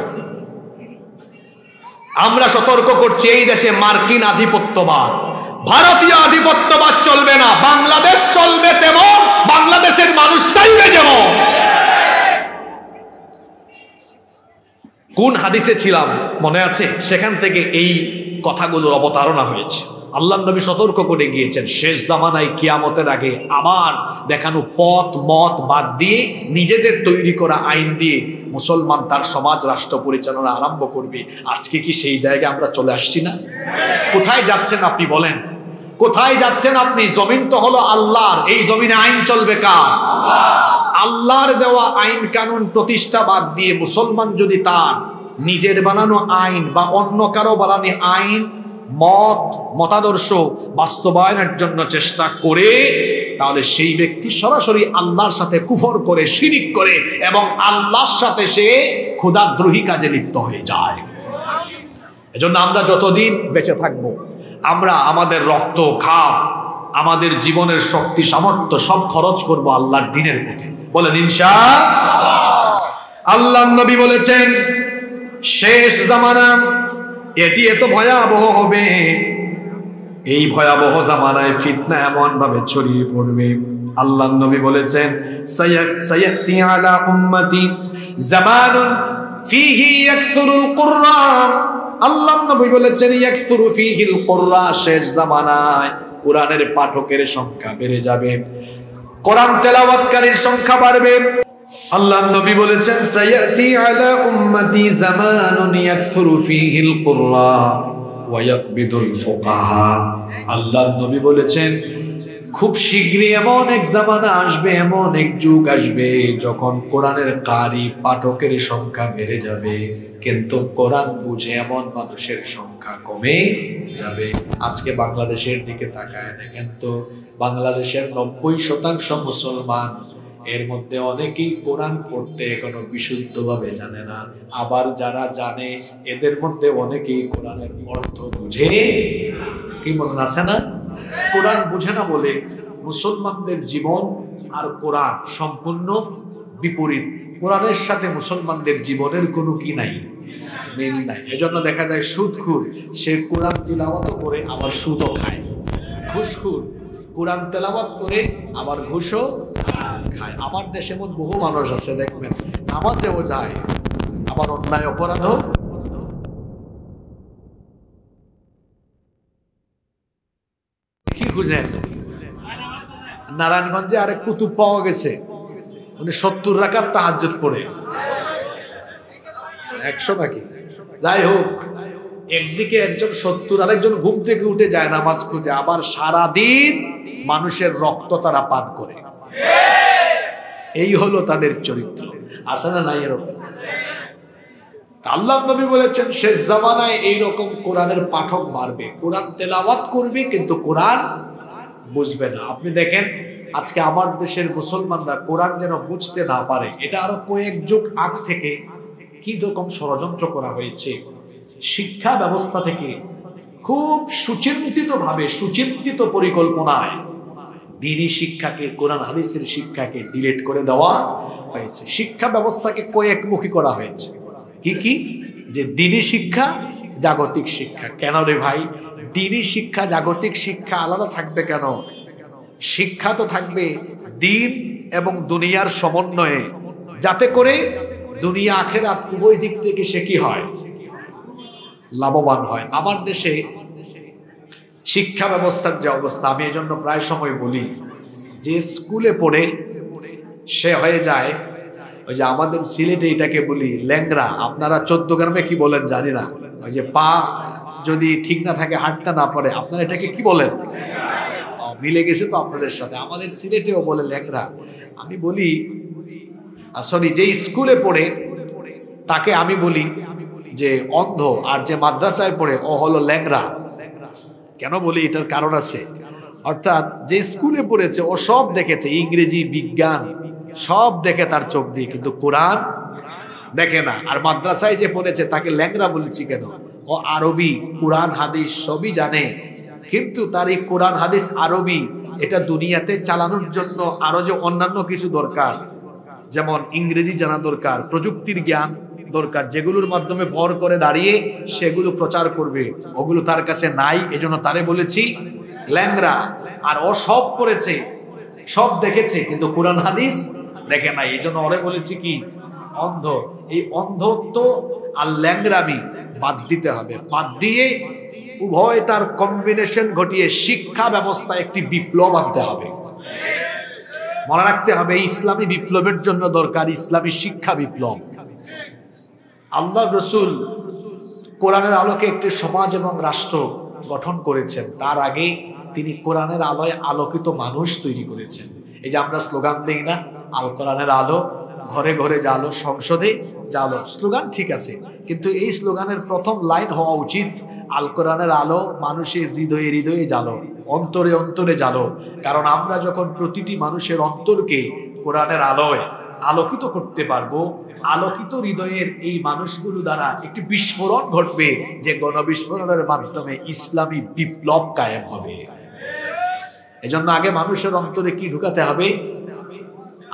আমরা সতর্ক করছি, এই দেশে মার্কিন আধিপত্যবাদ, ভারতীয় আধিপত্যবাদ চলবে না। বাংলাদেশ চলবে তেমন, বাংলাদেশের মানুষ চাইবে যেমন। কোন হাদিসে ছিলাম মনে আছে? সেখান থেকে এই কথাগুলোর অবতারণা হয়েছে। আল্লাহর নবী সতর্ক করে গিয়েছেন, শেষ জামানায় কিয়ামতের আগে আমার দেখানো পথ মত বাদ দিয়ে নিজেদের তৈরি করা আইন দিয়ে মুসলমান তার সমাজ রাষ্ট্র পরিচালনা আরম্ভ করবে। আজকে কি সেই জায়গায় আমরা চলে আসছি না? কোথায় যাচ্ছেন আপনি বলেন? কোথায় যাচ্ছেন আপনি? জমিন তো হলো আল্লাহর, এই জমিনে আইন চলবে কার? আল্লাহর দেওয়া আইন কানুন প্রতিষ্ঠা বাদ দিয়ে মুসলমান যদি তার নিজের বানানো আইন বা অন্য কারো বানানো আইন মতাদর্শ বাস্তবায়নের জন্য চেষ্টা করে, তাহলে সেই ব্যক্তি সরাসরি আল্লাহর সাথে কুফর করে, শিরিক করে এবং আল্লাহর সাথে সে খোদাদ্রোহী কাজে লিপ্ত হয়ে যায়। এজন্য আমরা যতদিন বেঁচে থাকব, আমরা আমাদের রক্ত, ঘাম, আমাদের জীবনের শক্তি সামর্থ্য সব খরচ করব আল্লাহর দ্বীনের পথে। বলেন ইনশাআল্লাহ। আল্লাহর নবী বলেছেন, শেষ জামানা এটি এত ভয়াবহ হবে, এই ভয়াবহ জামানায় ফিতনা এমন ভাবে ছড়িয়ে পড়বে। আল্লাহর নবী বলেছেন, সায়াতি আলা উম্মতি জামানুন ফিহি ইয়াকসুরুল কুরআ। আল্লাহর নবী বলেছেন, ইয়াকসুরু ফিহিল কুরআ, শেষ জামানায় কোরআনের পাঠকের সংখ্যা বেড়ে যাবে, কোরআন তেলাওয়াতকারীর সংখ্যা বাড়বে। আল্লাহর নবী বলেছেন, সায়াতি আলা উম্মতি জামানুন ইয়াকসুরু ফিহিল কুরআ ওয়া ইয়াকবিদুল ফুকাহা। আল্লাহর নবী বলেছেন, খুব শীঘ্রই এমন এক জামানা আসবে, এমন এক যুগ আসবে যখন কোরআনের কারি পাঠকের সংখ্যা বেড়ে যাবে, কিন্তু কোরআন বুঝে এমন মানুষের সংখ্যা কমে যাবে। আজকে বাংলাদেশের দিকে তাকায় দেখেন তো, বাংলাদেশের 90% মুসলমান, এর মধ্যে অনেকেই কোরআন পড়তে এখনো বিশুদ্ধভাবে জানে না। আবার যারা জানে এদের মধ্যে অনেকেই কোরআনের অর্থ বুঝে, কি বলেন আছে না, কোরআন বুঝে না বলে মুসলমানদের জীবন আর কোরআন সম্পূর্ণ বিপরীত। কোরআনের সাথে মুসলমানদের জীবনের কোনো কি নাই, মিল নাই। এজন্য দেখা যায় সুদখোর, সে কোরআন তিলাওয়াত করে আবার সুদও খায়। ঘুষখোর কোরআন তেলাওয়াত করে আবার ঘুষও খায়। আমার দেশে এমন বহু মানুষ আছে, দেখবেন নামাজেও যায় আবার অন্যায় অপরাধও। কি খুঁজেন? নারায়ণগঞ্জে আরেক কুতুব পাওয়া গেছে, উনি 70 রাকাত তাহাজ্জুদ পড়ে। 100 নাকি, যাই হোক, একদিকে একজন 70, আরেকজন ঘুম থেকে উঠে যায় নামাজ খুঁজে, আবার সারাদিন মানুষের রক্ত তারা পান করে। এই হলো তাদের চরিত্র। আসে না নাই এরকম? আল্লাহ নবী বলেছেন শেষ জামানায় এইরকম কোরআনের পাঠক বাড়বে, কোরআন তেলাওয়াত করবে কিন্তু কোরআন বুঝবে না। আপনি দেখেন আজকে আমার দেশের মুসলমানরা কোরআন যেন বুঝতে না পারে, এটা আরো কয়েক যুগ আগ থেকে কি রকম ষড়যন্ত্র করা হয়েছে। শিক্ষা ব্যবস্থা থেকে খুব সুচিন্তিতভাবে, সুচিন্তিত পরিকল্পনায় দ্বীনি শিক্ষাকে, কোরআন হাদিসের শিক্ষাকে ডিলিট করে দেওয়া হয়েছে। শিক্ষা ব্যবস্থাকে কয়েকমুখী করা হয়েছে। কি কি? যে দ্বীনি শিক্ষা, জাগতিক শিক্ষা। কেন রে ভাই? দ্বীনি শিক্ষা জাগতিক শিক্ষা আলাদা থাকবে কেন? শিক্ষা তো থাকবে দ্বীন এবং দুনিয়ার সমন্বয়ে, যাতে করে দুনিয়া আখেরাত উভয় দিক থেকে সে কি হয়? লাভবান হয়। আমার দেশে শিক্ষা ব্যবস্থার যে অবস্থা, আমি এই জন্য প্রায় সময় বলি যে স্কুলে পড়ে সে হয়ে যায় ওই যে আমাদের সিলেটে এটাকে বলি ল্যাংরা, আপনারা 14 গ্রামে কি বলেন জানি না, ওই যে পা যদি ঠিক না থাকে, হাঁটতে না পারে, আপনারা এটাকে কি বলেন? মিলে গেছে তো আপনাদের সাথে, আমাদের সিলেটেও বলে ল্যাংরা। আমি বলি সরি, যে স্কুলে পড়ে তাকে আমি বলি যে অন্ধ, আর যে মাদ্রাসায় পড়ে ও হলো ল্যাংরা। কেন বলি? এটার কারণ আছে। অর্থাৎ যে স্কুলে পড়েছে ও সব দেখেছে, ইংরেজি, বিজ্ঞান সব দেখে তার চোখ দিয়ে, কিন্তু কোরআন দেখে না। আর মাদ্রাসায় যে পড়েছে তাকে ল্যাংরা বলেছি কেন? ও আরবি, কোরআন হাদিস সবই জানে, কিন্তু তার এই কোরআন হাদিস আরবি এটা দুনিয়াতে চালানোর জন্য আরো যে অন্যান্য কিছু দরকার, যেমন ইংরেজি জানা দরকার, প্রযুক্তির জ্ঞান দরকার, যেগুলোর মাধ্যমে ভর করে দাঁড়িয়ে সেগুলো প্রচার করবে, ওগুলো তার কাছে নাই। এজন্য তারে বলেছি ল্যাংরা। আর ও সব পড়েছে, সব দেখেছে, কিন্তু কোরআন হাদিস দেখে নাই, এই জন্য ওরে বলেছি কি? অন্ধ। এই অন্ধত্ব আর ল্যাংরামি বাদ দিতে হবে। বাদ দিয়ে উভয়টার কম্বিনেশন ঘটিয়ে শিক্ষা ব্যবস্থায় একটি বিপ্লব আনতে হবে। মনে রাখতে হবে ইসলামী বিপ্লবের জন্য দরকার ইসলামী শিক্ষা বিপ্লব। আল্লাহ রসুল কোরআনের আলোকে একটি সমাজ এবং রাষ্ট্র গঠন করেছেন, তার আগে তিনি কোরআনের আলোয় আলোকিত মানুষ তৈরি করেছেন। এই যে আমরা স্লোগান দিই না, আল কোরআনের আলো, ঘরে ঘরে জালো, সংসদে জালো, স্লোগান ঠিক আছে, কিন্তু এই স্লোগানের প্রথম লাইন হওয়া উচিত আল কোরআনের আলো মানুষের হৃদয়ে হৃদয়ে জালো, অন্তরে অন্তরে জালো। কারণ আমরা যখন প্রতিটি মানুষের অন্তরকে কোরআনের আলোয় আলোকিত করতে পারবো, আলোকিত হৃদয়ের এই মানুষগুলো দ্বারা একটি বিস্ফোরণ ঘটবে, যে গণবিস্ফোরণের মাধ্যমে ইসলামী বিপ্লব কায়েম হবে। এজন্য আগে মানুষের অন্তরে কি ঢুকাতে হবে?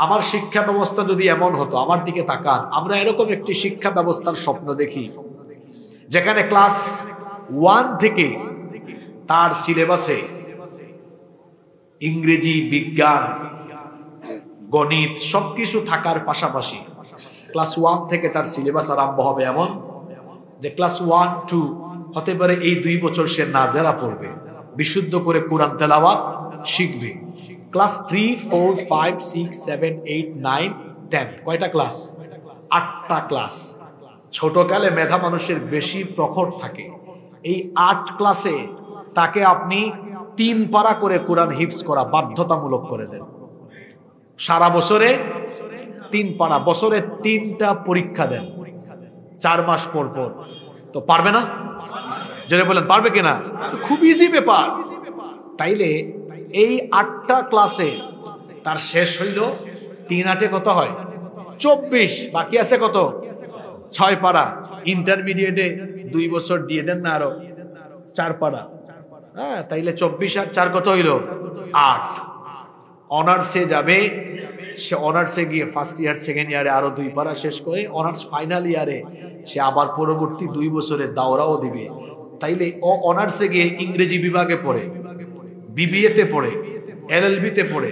আমার শিক্ষা ব্যবস্থা যদি এমন হতো, আমার দিকে তাকান, আমরা এরকম একটি শিক্ষা ব্যবস্থার স্বপ্ন দেখি যেখানে ক্লাস 1 থেকে তার সিলেবাসে ইংরেজি, বিজ্ঞান, গণিত সবকিছু থাকার পাশাপাশি ক্লাস 1 থেকে তার সিলেবাস আরম্ভ হবে এমন যে ক্লাস 1, 2 হতে পারে এই 2 বছর সে নাজেরা পড়বে, বিশুদ্ধ করে কোরআন তেলাওয়াত শিখবে। ক্লাস 3, 4, 5, 6, 7, 8, 9, 10 কয়টা ক্লাস? 8টা ক্লাস। ছোটকালে মেধা মানুষের বেশি প্রখর থাকে। এই 8 ক্লাসে তাকে আপনি 3 পারা করে কোরআন হিফজ করা বাধ্যতামূলক করে দেন। সারা বছরে 3 পারা, বছরে 3টা পরীক্ষা দেন 4 মাস পর পর। তো পারবে না? জোরে বলেন পারবে কিনা? খুব ইজি ব্যাপার। তাইলে এই 8টা ক্লাসে তার শেষ হইল 3 8 কত হয়? 24। বাকি আছে কত? 6 পারা। ইন্টারমিডিয়েটে 2 বছর দিয়ে দেন না আরো 4 পারা। হ্যাঁ, তাইলে 24 আর 4 কত হইল? 8। অনার্সে যাবে, সে অনার্সে গিয়ে ফার্স্ট ইয়ার, সেকেন্ড ইয়ারে আরো 2 পারা শেষ করে অনার্স ফাইনাল ইয়ারে সে আবার পরবর্তী 2 বছরের দাওরাও দিবে। তাইলে ও অনার্সে গিয়ে ইংরেজি বিভাগে পড়ে, বিবিএতে পড়ে, এলএলবিতে পড়ে,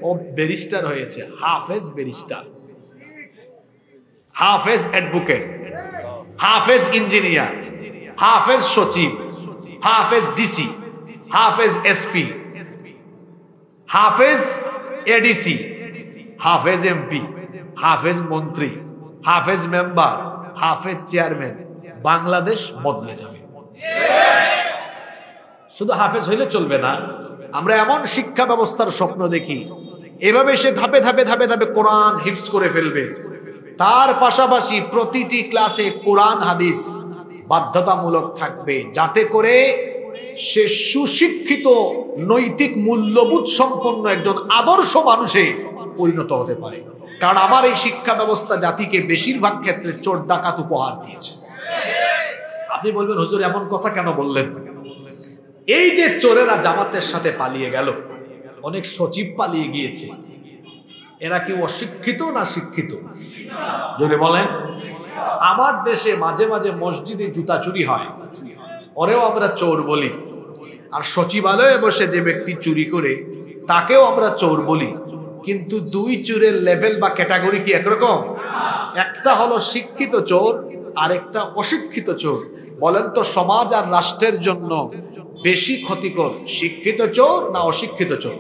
ও ব্যারিস্টার হয়েছে, হাফেজ ব্যারিস্টার, হাফেজ অ্যাডভোকেট, হাফেজ ইঞ্জিনিয়ার, হাফেজ সচিব, হাফেজ ডিসি, হাফেজ এসপি, হাফেজ এডিসি, হাফেজ এমপি, হাফেজ মন্ত্রী, হাফেজ মেম্বার, হাফেজ চেয়ারম্যান। বাংলাদেশ বদলে যাবে। শুধু হাফেজ হইলে চলবে না, আমরা এমন শিক্ষা ব্যবস্থার স্বপ্ন দেখি এভাবে সে ধাপে ধাপে ধাপে ধাপে কোরআন হিফজ করে ফেলবে। তার পাশাপাশি প্রতিটি ক্লাসে কোরআন হাদিস বাধ্যতামূলক থাকবে, যাতে করে সে সুশিক্ষিত নৈতিক মূল্যবোধ সম্পন্ন একজন আদর্শ মানুষে পরিণত হতে পারে। কারণ আমার এই শিক্ষা ব্যবস্থা জাতিকে বেশিরভাগ ক্ষেত্রে চোর ডাকাত উপহার দিয়েছে। আপনি বলবেন হুজুর এমন কথা কেন বললেন? এই যে চোরেরা জামাতের সাথে পালিয়ে গেল, অনেক সচিব পালিয়ে গিয়েছে, এরা কি অশিক্ষিত না শিক্ষিত? জোরে বলেন। আমার দেশে মাঝে মাঝে মসজিদে জুতা চুরি হয়, ওরেও আমরা চোর বলি। আর সচিবালয়ে বসে যে ব্যক্তি চুরি করে তাকেও আমরা চোর বলি। কিন্তু দুই চোরের লেভেল বা ক্যাটাগরি কি একরকম? একটা হলো শিক্ষিত চোর, আরেকটা অশিক্ষিত চোর। বলেন তো সমাজ আর রাষ্ট্রের জন্য বেশি ক্ষতিকর শিক্ষিত চোর না অশিক্ষিত চোর?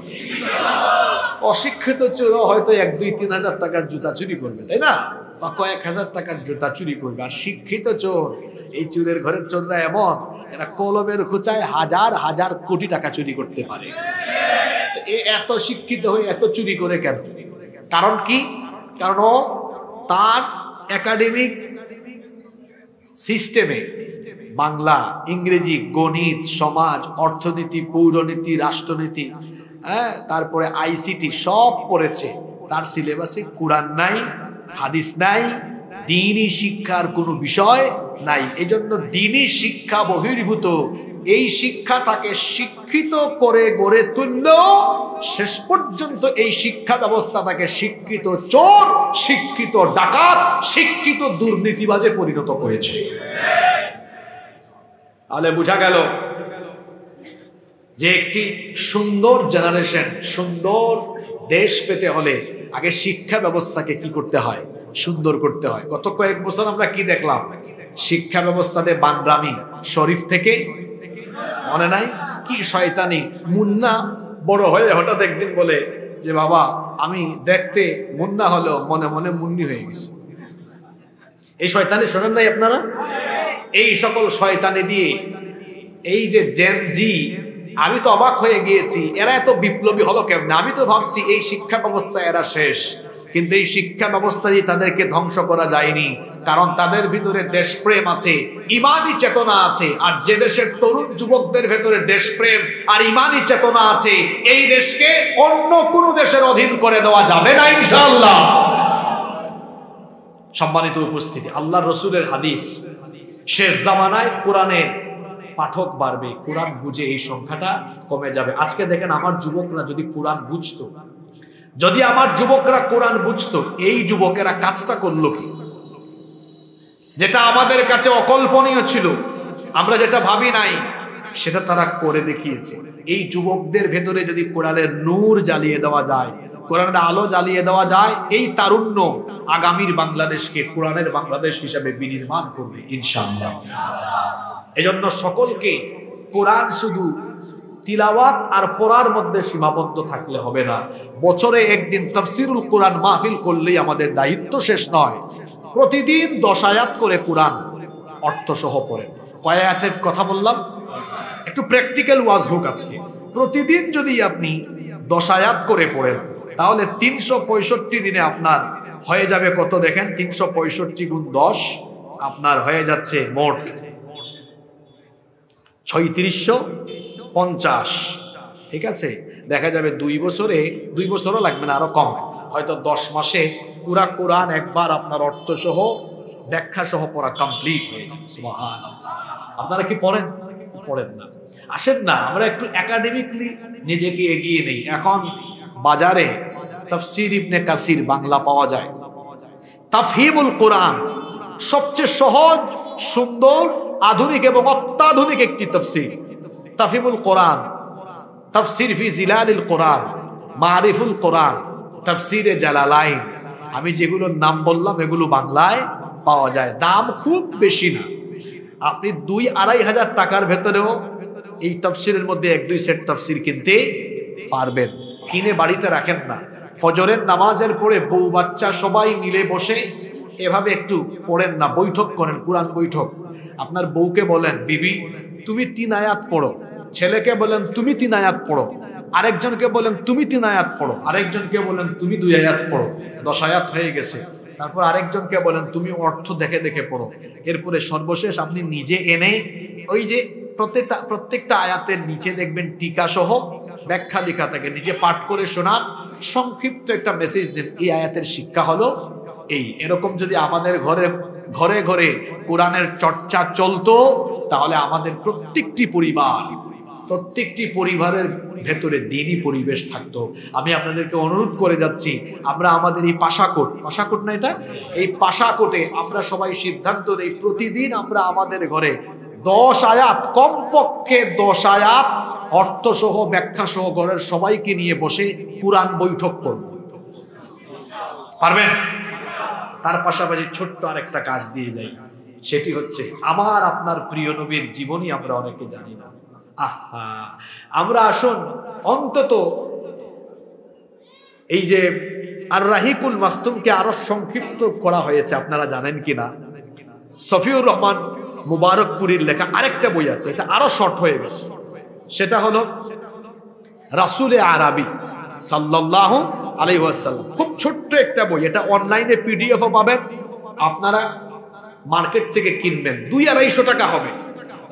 অশিক্ষিত চোর হয়তো 1-2-3 হাজার টাকার জুতা চুরি করবে, তাই না? বা কয়েক হাজার টাকার জুতা চুরি করবে। আর শিক্ষিত চোর, এই চোরের ঘরের চোররা এমন, এরা কলমের খোঁচায় হাজার হাজার কোটি টাকা চুরি করতে পারে। এত শিক্ষিত হয়ে এত চুরি করে কেন? কারণ কি? কারণ তার একাডেমিক সিস্টেমে বাংলা, ইংরেজি, গণিত, সমাজ, অর্থনীতি, পৌরনীতি, রাষ্ট্রনীতি, তারপরে আইসিটি সব পড়েছে। তার সিলেবাসে কোরআন নাই, হাদিস নাই, দ্বীনি শিক্ষার কোনো বিষয় নাই। এজন্য দ্বীনি শিক্ষা বহির্ভূত এই শিক্ষা তাকে শিক্ষিত করে গড়ে তুললেও শেষ পর্যন্ত এই শিক্ষা ব্যবস্থা তাকে শিক্ষিত চোর, শিক্ষিত ডাকাত, শিক্ষিত দুর্নীতিবাজে পরিণত করেছে। তাহলে বোঝা গেল যে একটি সুন্দর জেনারেশন, সুন্দর দেশ পেতে হলে আগে শিক্ষা ব্যবস্থাকে কি করতে হয়? সুন্দর করতে হয়। গত কয়েক বছর আমরা কি দেখলাম? শিক্ষা ব্যবস্থাতে বানরামি, শরীফ থেকে মনে নাই কি শয়তানি। মুন্না বড় হয়ে হঠাৎ একদিন বলে যে বাবা আমি দেখতে মুন্না হলেও মনে মনে মুন্নি হয়ে গেছে। এই শয়তানি শোনেন নাই আপনারা? এই সকল শয়তানি দিয়ে এই যে জেন জি, আমি তো অবাক হয়ে গিয়েছি, এরা এত বিপ্লবী হলো কেমনে? আমি তো ভাবছি এই শিক্ষা ব্যবস্থা এরা শেষ, কিন্তু এই শিক্ষা ব্যবস্থা দিয়ে তাদেরকে ধ্বংস করা যায়নি। কারণ তাদের ভিতরে দেশপ্রেম আছে, ইমানি চেতনা আছে। আর যে দেশের তরুণ যুবকদের ভেতরে দেশপ্রেম আর ইমানি চেতনা আছে, এই দেশকে অন্য কোনো দেশের অধীন করে দেওয়া যাবে না ইনশাআল্লাহ। সম্মানিত উপস্থিতি, আল্লাহর রসুলের হাদিস, শেষ জামানায় কোরআনের পাঠক বাড়বে, কোরআন বুঝে এই সংখ্যাটা কমে যাবে। আজকে দেখেন আমার যুবকরা যদি কোরআন বুঝতো, যদি আমার যুবকরা কোরআন বুঝতো, এই যুবকেরা কাজটা করলো কি? যেটা আমাদের কাছে অকল্পনীয় ছিল, আমরা যেটা ভাবি নাই, সেটা তারা করে দেখিয়েছে। এই যুবকদের ভেতরে যদি কোরআনের নূর জ্বালিয়ে দেওয়া যায়, কোরআনের আলো জ্বালিয়ে দেওয়া যায়, এই তারুণ্য আগামীর বাংলাদেশকে কোরআনের বাংলাদেশ হিসাবে বিনির্মাণ করবে ইনশাআল্লাহ। এজন্য সকলকে কোরআন শুধু তিলাওয়াত আর পড়ার মধ্যে সীমাবদ্ধ থাকলে হবে না। বছরে একদিন তাফসিরুল কোরআন মাহফিল করলেই আমাদের দায়িত্ব শেষ নয়। প্রতিদিন 10 আয়াত করে কোরআন অর্থ সহ পড়েন। কয় আয়াতের কথা বললাম? একটু প্র্যাকটিক্যাল ওয়াজ হোক আজকে। প্রতিদিন যদি আপনি 10 আয়াত করে পড়েন, তাহলে 365 দিনে আপনার হয়ে যাবে কত দেখেন? 365 গুণ 10 আপনার হয়ে যাচ্ছে মোট 3650। ঠিক আছে, দেখা যাবে 2 বছরে, 2 বছরও লাগবে না, আরো কম, হয়তো 10 মাসে পুরা কোরআন একবার আপনার অর্থ সহ ব্যাখ্যা সহ পড়া কমপ্লিট হয়ে যাবে। সুবহানাল্লাহ। আপনারা কি পড়েন? পড়েন না? আসেন না আমরা একটু একাডেমিকলি নিজেকে এগিয়ে নেই। এখন বাজারে তাফসীর ইবনে কাসির বাংলা পাওয়া যায়। তাফহিমুল কোরআন সবচেয়ে সহজ, সুন্দর, আধুনিক এবং অত্যাধুনিক একটি তাফসীর। তাফহিমুল কোরআন, তাফসীর ফি জিলালিল কোরআন, মারিফুল কোরআন, তাফসীরে জালালাইন, আমি যেগুলোর নাম বললাম এগুলো বাংলায় পাওয়া যায়। দাম খুব বেশি না, আপনি 2-2.5 হাজার টাকার ভেতরেও এই তাফসীরের মধ্যে 1-2 সেট তাফসীর কিনতে পারবেন। কিনে বাড়িতে রাখেন না, ফজরের নামাজের পরে বউ বাচ্চা সবাই মিলে বসে এভাবে একটু পড়েন না, বৈঠক করেন, কোরআন বৈঠক। আপনার বউকে বলেন বিবি তুমি 3 আয়াত পড়ো, ছেলেকে বলেন তুমি 3 আয়াত পড়ো, আরেকজনকে বলেন তুমি 3 আয়াত পড়ো, আরেকজনকে বলেন তুমি 2 আয়াত পড়ো, 10 আয়াত হয়ে গেছে। তারপর আরেকজনকে বলেন তুমি অর্থ দেখে দেখে পড়ো। এরপরে সর্বশেষ আপনি নিজে এনে ওই যে প্রত্যেকটা আয়াতের নিচে দেখবেন টিকা সহ ব্যাখ্যা লেখা থাকে, নিজে পাঠ করে শোনান, সংক্ষিপ্ত একটা মেসেজ দেন, এই আয়াতের শিক্ষা হলো এই। এরকম যদি আমাদের ঘরে ঘরে ঘরে কোরআনের চর্চা চলতো, তাহলে আমাদের প্রত্যেকটি পরিবারের ভেতরে দ্বীনি পরিবেশ থাকতো। আমি আপনাদেরকে অনুরোধ করে যাচ্ছি, আমরা আমাদের এই পাশাকোট না এটা, এই পাশাকোটে আমরা সবাই সিদ্ধান্ত নেই প্রতিদিন আমরা আমাদের ঘরে 10 আয়াত, কমপক্ষে 10 আয়াত অর্থ সহ ব্যাখ্যা সহ ঘরের সবাইকে নিয়ে বসে কোরআন বৈঠক করব। পারবেন? তার পাশাপাশি ছোট্ট আরেকটা কাজ দিয়ে যাই, সেটি হচ্ছে আমার আপনার প্রিয় নবীর জীবনী আমরা অনেকে জানি না। আমরা আসুন অন্তত এই যে আর রাহিকুল মাখতুমকে আরো সংক্ষিপ্ত করা হয়েছে, আপনারা জানেন কিনা? সফিউর রহমান মুবারকপুরীর লেখা আরেকটা বই আছে, এটা আরো শর্ট হয়ে গেছে। সেটা হলো রাসূলে আরাবী সাল্লাল্লাহু আলাইহি ওয়াসাল্লাম। খুব ছোট্ট একটা বই, এটা অনলাইনে পিডিএফও পাবেন, আপনারা মার্কেট থেকে কিনবেন, 200-250 টাকা হবে।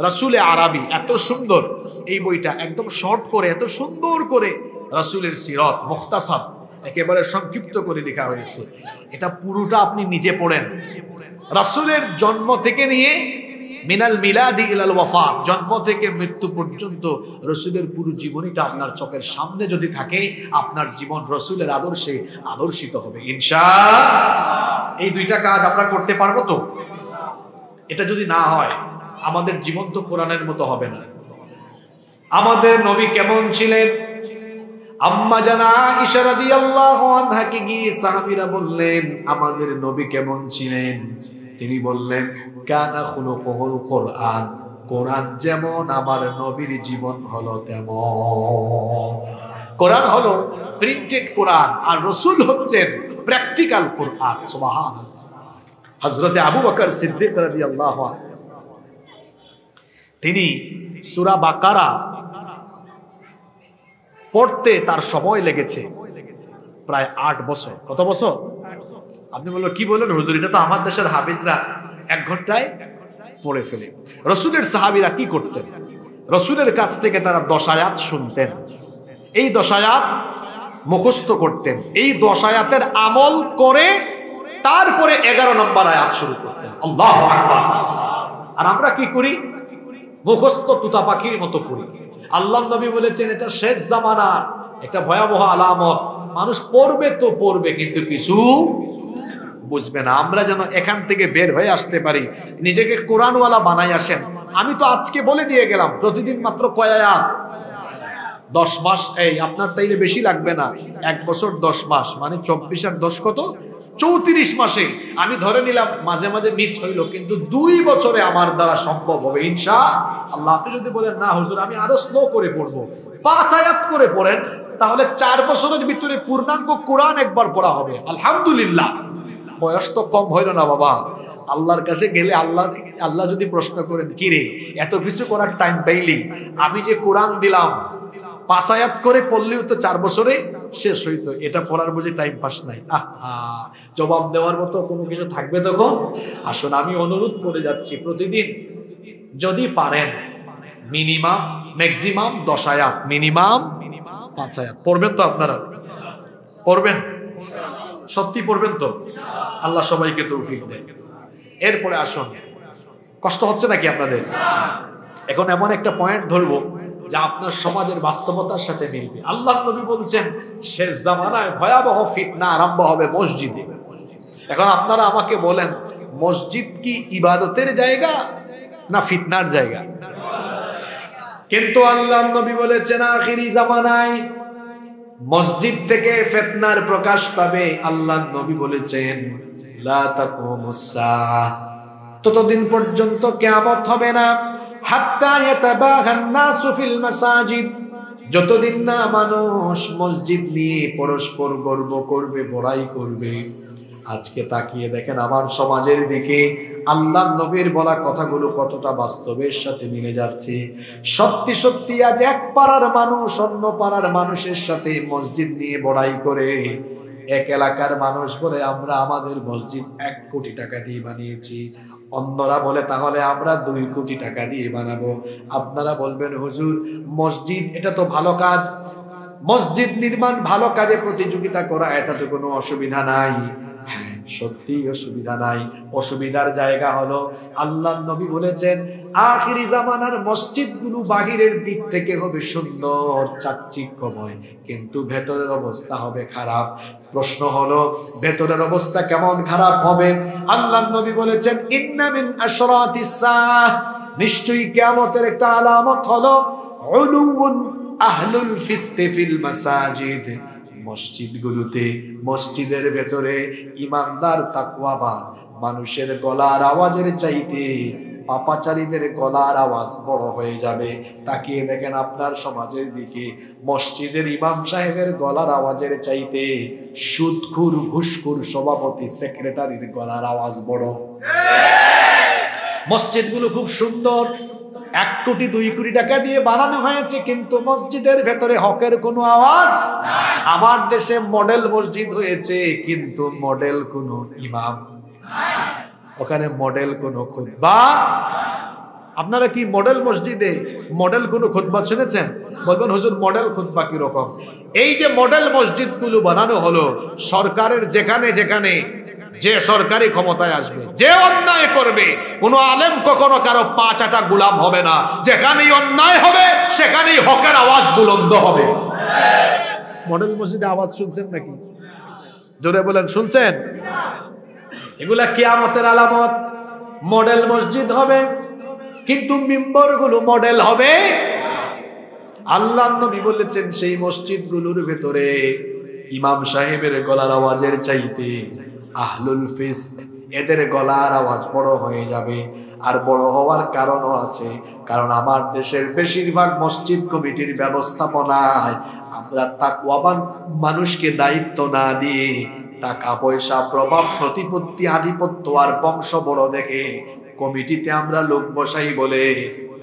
রাসূলে আরাবী, এত সুন্দর এই বইটা, একদম শর্ট করে এত সুন্দর করে রাসূলের সিরাত মুখতাসার একেবারে সংক্ষিপ্ত করে লেখা হয়েছে। এটা পুরোটা আপনি নিজে পড়েন। রাসূলের জন্ম থেকে নিয়ে মিনাল মিলাদি ইলাল ওয়াফাত, জন্ম থেকে মৃত্যু পর্যন্ত রাসূলের পুরো জীবনীটা আপনার চোখের সামনে যদি থাকে, আপনার জীবন রাসূলের আদর্শে আদর্শিত হবে ইনশাআল্লাহ। এই দুইটা কাজ আমরা করতে পারবো তো? এটা যদি না হয় আমাদের জীবন তো কোরআনের মতো হবে না। আমাদের নবী কেমন ছিলেন? আম্মা জানা আয়েশা রাদিয়াল্লাহু আনহাকে গিয়ে সাহাবীরা বললেন আমাদের নবী কেমন ছিলেন? তিনি বললেন কানা খুলুকুল কোরআন, কোরআন যেমন আমার নবীর জীবন হলো তেমন। কোরআন হলো প্রিন্টেড কোরআন, আর রাসূল হচ্ছেন প্র্যাকটিক্যাল কোরআন। সুবহানাল্লাহ। হযরতে আবু বকর সিদ্দিক রাদিয়াল্লাহু আনহু তিনি সূরা বাকারা পড়তে তার সময় লেগেছে প্রায় 8 বছর। কত বছর? আপনি বললেন কি বলেন হুজুর, এটা তো আমার দেশের হাফিজরা 1 ঘন্টায় পড়ে ফেলে। রাসূলের সাহাবীরা কি করতেন? রাসূলের কাছ থেকে তারা 10 আয়াত শুনতেন, এই 10 আয়াত মুখস্থ করতেন, এই 10 আয়াতের আমল করে তারপরে 11 নম্বর আয়াত শুরু করতেন। আল্লাহু আকবার। আর আমরা কি করি? মুখস্থ তুতা পাখির মতো করি। আল্লাহর নবী বলেছেন এটা শেষ জামানার একটা ভয়াবহ আলামত, মানুষ পড়বে তো পড়বে কিন্তু কিছু বুঝবে না। আমরা যেন এখান থেকে বের হয়ে আসতে পারি, নিজেকে কোরআনওয়ালা বানাই আসেন। আমি তো আজকে বলে দিয়ে গেলাম প্রতিদিন মাত্র কয় আয়াত? 10 মাস। এই আপনার তাইলে বেশি লাগবে না, 1 বছর 10 মাস মানে 24 আর 10 কত? 34 মাসে। আমি ধরে নিলাম মাঝে মাঝে মিস হইলো, কিন্তু 2 বছরে আমার দ্বারা সম্ভব হবে ইনশাআল্লাহ। আপনি যদি বলেন না হুজুর আমি আরো স্লো করে পড়বো, 5 আয়াত করে পড়েন, তাহলে 4 বছরের ভিতরে পূর্ণাঙ্গ কোরআন একবার পড়া হবে আলহামদুলিল্লাহ। বয়স তো কম হইল না বাবা। আল্লাহর কাছে গেলে আল্লাহ যদি প্রশ্ন করেন কি রে এত কিছু করার টাইম পাইলি, আমি যে কোরআন দিলাম 5 আয়াত করে পড়লেও তো 4 বছরে শেষ হইতো, এটা পড়ার বুঝে টাইম পাস নাই। জবাব দেওয়ার মতো কোনো কিছু থাকবে তখন? আসুন আমি অনুরোধ করে যাচ্ছি, প্রতিদিন যদি পারেন মিনিমাম ম্যাক্সিমাম 10 আয়াত, মিনিমাম 5 আয়াত পড়বেন তো? আপনারা পড়বেন? সত্যি পড়বেন তো? আল্লাহ সবাইকে তৌফিক দেন। এরপরে আসুন, কষ্ট হচ্ছে নাকি আপনাদের? এখন এমন একটা পয়েন্ট ধরবো যা আপনার সমাজের বাস্তবতার সাথে মিলবে। আল্লাহ নবী বলছেন শেষ জামানায় ভয়াবহ ফিতনা আরম্ভ হবে মসজিদে। এখন আপনারা আমাকে বলেন মসজিদ কি ইবাদতের জায়গা না ফিতনার জায়গা? কিন্তু আল্লাহ নবী বলেছেন আখিরি জামানায় মসজিদ থেকে ফিতনার প্রকাশ পাবে। আল্লাহ নবী বলেছেন লা তাকুমুস সাআহ, ততদিন পর্যন্ত কিয়ামত হবে না, হাত্তা ইয়াতাবাহান নাসু ফিল মাসাজিদ, যতদিন না মানুষ মসজিদ নিয়ে পরস্পর গর্ব করবে, বড়াই করবে। আজকে তাকিয়ে দেখেন আমার সমাজের দিকে, আল্লাহ নবীর বলা কথাগুলো কতটা বাস্তবের সাথে মিলে যাচ্ছে। সত্যি সত্যি আজ এক পাড়ার মানুষ অন্য পাড়ার মানুষের সাথে মসজিদ নিয়ে বড়াই করে। এক এলাকার মানুষ বলে আমরা আমাদের মসজিদ 1 কোটি টাকা দিয়ে বানিয়েছি, অন্যরা বলে তাহলে আমরা 2 কোটি টাকা দিয়ে বানাবো। আপনারা বলবেন হুজুর মসজিদ এটা তো ভালো কাজ, মসজিদ নির্মাণ ভালো কাজে প্রতিযোগিতা করা এটা তো কোনো অসুবিধা নাই। হ্যাঁ সত্যি অসুবিধা নাই, অসুবিধার জায়গা হলো আল্লাহ নবী বলেছেন আখিরি জামানার মসজিদগুলো বাহিরের দিক থেকে হবে সুন্দর চাকচিক্যময়, কিন্তু ভেতরের অবস্থা হবে খারাপ। প্রশ্ন হলো ভেতরের অবস্থা কেমন খারাপ হবে? আল্লাহ নবী বলেছেন ইন্না মিন আশরাতিস সাআহ, নিশ্চয়ই কিয়ামতের একটা আলামত হলো উলুউন আহলুল ফিসকি ফিল মাসাজিদ, মসজিদগুলোতে মসজিদের ভেতরে ইমানদার তাকওয়াবান মানুষের গলার আওয়াজের চাইতে পাপাচারীদের গলার আওয়াজ বড় হয়ে যাবে। তাকিয়ে দেখেন আপনার সমাজের দিকে, মসজিদের ইমাম সাহেবের গলার আওয়াজের চাইতে সুদখোর ঘুষখোর সভাপতি সেক্রেটারির গলার আওয়াজ বড়। মসজিদগুলো খুব সুন্দর, 1 কোটি 2 কোটি টাকা দিয়ে বানানো হয়েছে, কিন্তু মসজিদের ভেতরে হকের কোনো আওয়াজ। আমার দেশে মডেল মসজিদ হয়েছে, কিন্তু মডেল কোনো ইমাম, ওখানে মডেল কোনো খুতবা। আপনারা কি মডেল মসজিদে মডেল কোনো খুতবা শুনেছেন? বলবেন হুজুর মডেল খুতবা কি রকম? এই যে মডেল মসজিদগুলো বানানো হলো, সরকারের যেখানে যেখানে যে সরকারি ক্ষমতায় আসবে, যে অন্যায় করবে, কোনো আলেম কখনো কারো পা চাটা গোলাম হবে না। যেখানেই অন্যায় হবে সেখানেই হকের আওয়াজ বুলন্দ হবে। মডেল মসজিদে আওয়াজ শুনছেন নাকি? জোরে বলেন শুনছেন? এগুলা কিয়ামতের আলামত। মডেল মসজিদ হবে, কিন্তু মিম্বরগুলো মডেল হবে। আল্লাহ নবী বলেছেন সেই মসজিদগুলোর ভেতরে ইমাম সাহেবের গলার আওয়াজের চাইতে আহলুল ফিসক এদের গলার আওয়াজ বড় হয়ে যাবে। আর বড় হওয়ার কারণও আছে, কারণ আমার দেশের বেশিরভাগ মসজিদ কমিটির ব্যবস্থাপনায় আমরা তাকওয়াবান মানুষকে দায়িত্ব না দিয়ে টাকা পয়সা প্রভাব প্রতিপত্তি আধিপত্য আর বংশ বড় দেখে কমিটিতে আমরা লোক বসাই বলে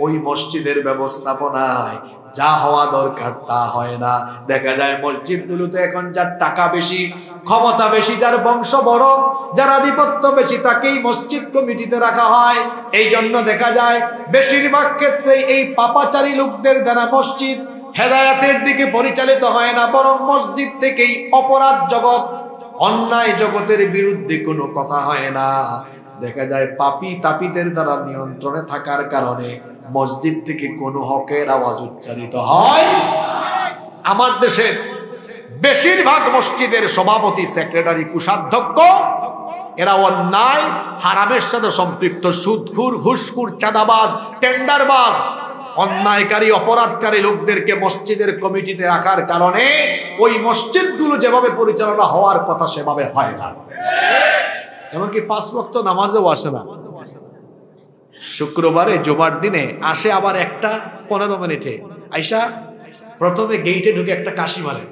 ওই মসজিদের ব্যবস্থাপনায় যা হওয়া দরকার তা হয় না। দেখা যায় মসজিদগুলোতে এখন যার টাকা বেশি, ক্ষমতা বেশি, যার বংশ বড়, যার আধিপত্য বেশি তাকেই মসজিদ কমিটিতে রাখা হয়। এই জন্য দেখা যায় বেশিরভাগ ক্ষেত্রে এই পাপাচারী লোকদের দ্বারা মসজিদ হেদায়েতের দিকে পরিচালিত হয় না, বরং মসজিদ থেকেই অপরাধ জগৎ, অন্যায় জগতের বিরুদ্ধে কোনো কথা হয় না। দেখা যায় পাপী তাপীদের দ্বারা নিয়ন্ত্রণে থাকার কারণে মসজিদ থেকে কোনো হকের আওয়াজ উচ্চারিত হয়। আমার দেশের বেশিরভাগ মসজিদের সভাপতি সেক্রেটারি কোষাধ্যক্ষ এরা অন্যায় হারামের সাথে সম্পৃক্ত, সুদখোর ঘুষখোর চাঁদাবাজ টেন্ডারবাজ অন্যায়কারী অপরাধকারী লোকদেরকে মসজিদের কমিটিতে রাখার কারণে ওই মসজিদগুলো যেভাবে পরিচালনা হওয়ার কথা সেভাবে হয় না। এমনকি 5 ওয়াক্ত নামাজেও আসে না। শুক্রবারে জুমার দিনে আসে আবার 1টা 15 মিনিটে আইসা প্রথমে গেইটে ঢুকে একটা কাশি মারে,